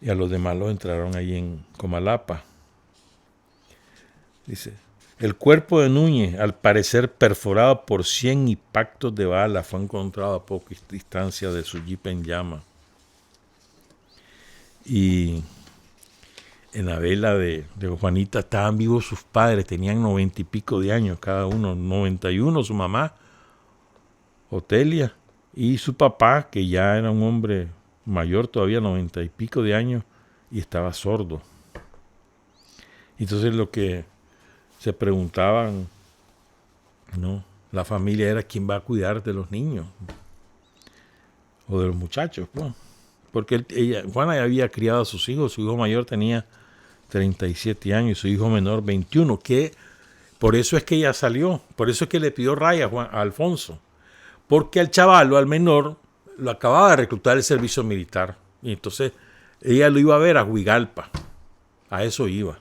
y a los demás los entraron ahí en Comalapa. Dice: el cuerpo de Núñez, al parecer perforado por 100 impactos de bala, fue encontrado a poca distancia de su jeep en llama. Y en la vela de Juanita estaban vivos sus padres, tenían 90 y pico de años cada uno, 91, su mamá, Otelia, y su papá, que ya era un hombre mayor todavía, 90 y pico de años, y estaba sordo. Entonces lo que se preguntaban, ¿no?, la familia era quién va a cuidar de los niños o de los muchachos, pues. Porque Juana ya había criado a sus hijos, su hijo mayor tenía 37 años y su hijo menor 21, que por eso es que ella salió, por eso es que le pidió raya a Alfonso, porque al chaval o al menor lo acababa de reclutar el servicio militar, y entonces ella lo iba a ver a Huigalpa, a eso iba.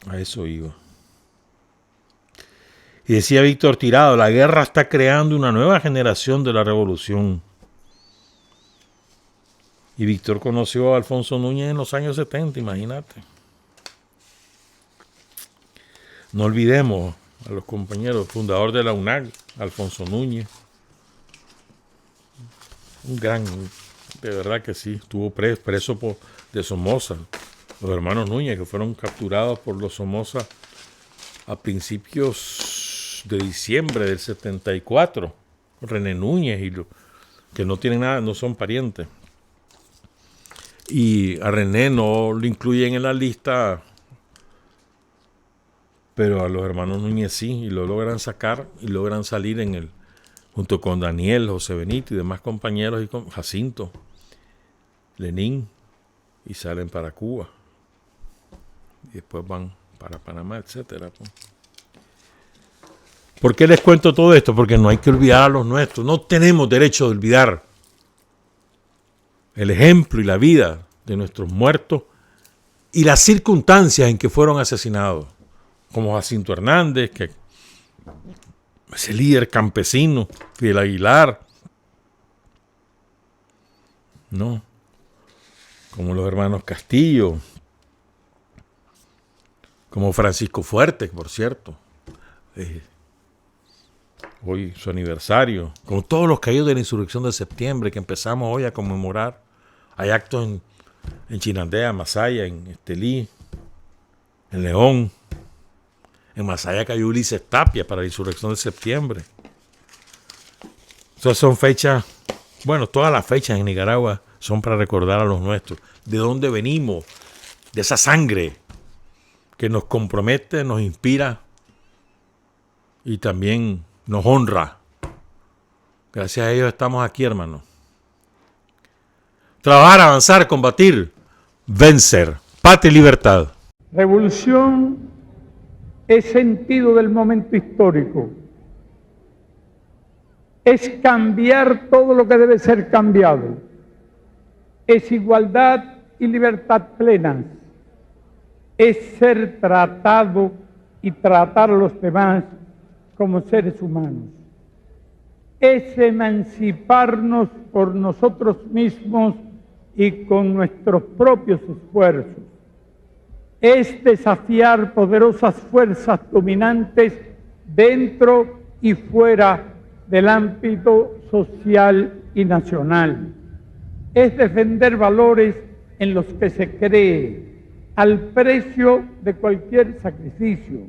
A eso iba. Y decía Víctor Tirado: la guerra está creando una nueva generación de la revolución. Y Víctor conoció a Alfonso Núñez en los años 70, imagínate. No olvidemos a los compañeros, fundador de la UNAG, Alfonso Núñez. Un gran, de verdad que sí, estuvo preso de Somoza. Los hermanos Núñez, que fueron capturados por los Somoza a principios de diciembre del 74. René Núñez, que no tienen nada, no son parientes. Y a René no lo incluyen en la lista, pero a los hermanos Núñez sí, y lo logran sacar y logran salir junto con Daniel, José Benito y demás compañeros, y con Jacinto, Lenín, y salen para Cuba. Y después van para Panamá, etcétera. ¿Por qué les cuento todo esto? Porque no hay que olvidar a los nuestros. No tenemos derecho de olvidar el ejemplo y la vida de nuestros muertos y las circunstancias en que fueron asesinados. Como Jacinto Hernández, que ese líder campesino, Fidel Aguilar. No. Como los hermanos Castillo. Como Francisco Fuertes, por cierto. Hoy su aniversario. Como todos los caídos de la insurrección de septiembre que empezamos hoy a conmemorar. Hay actos en Chinandega, Masaya, en Estelí, en León. En Masaya cayó Ulises Tapia para la insurrección de septiembre. Esas son fechas, bueno, todas las fechas en Nicaragua son para recordar a los nuestros. De dónde venimos, de esa sangre que nos compromete, nos inspira y también nos honra. Gracias a ellos estamos aquí, hermanos. Trabajar, avanzar, combatir, vencer. Patria y libertad. Revolución es sentido del momento histórico. Es cambiar todo lo que debe ser cambiado. Es igualdad y libertad plenas. Es ser tratado y tratar a los demás como seres humanos. Es emanciparnos por nosotros mismos y con nuestros propios esfuerzos. Es desafiar poderosas fuerzas dominantes dentro y fuera del ámbito social y nacional. Es defender valores en los que se cree, al precio de cualquier sacrificio.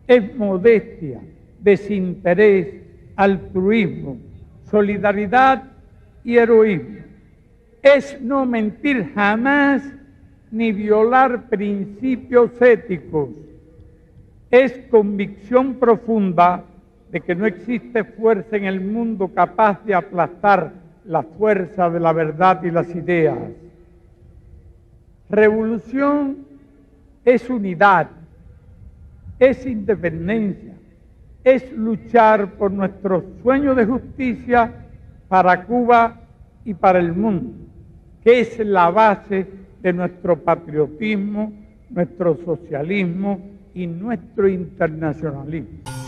Es modestia, desinterés, altruismo, solidaridad y heroísmo. Es no mentir jamás ni violar principios éticos. Es convicción profunda de que no existe fuerza en el mundo capaz de aplastar la fuerza de la verdad y las ideas. Revolución es unidad, es independencia, es luchar por nuestros sueños de justicia para Cuba y para el mundo, que es la base de nuestro patriotismo, nuestro socialismo y nuestro internacionalismo.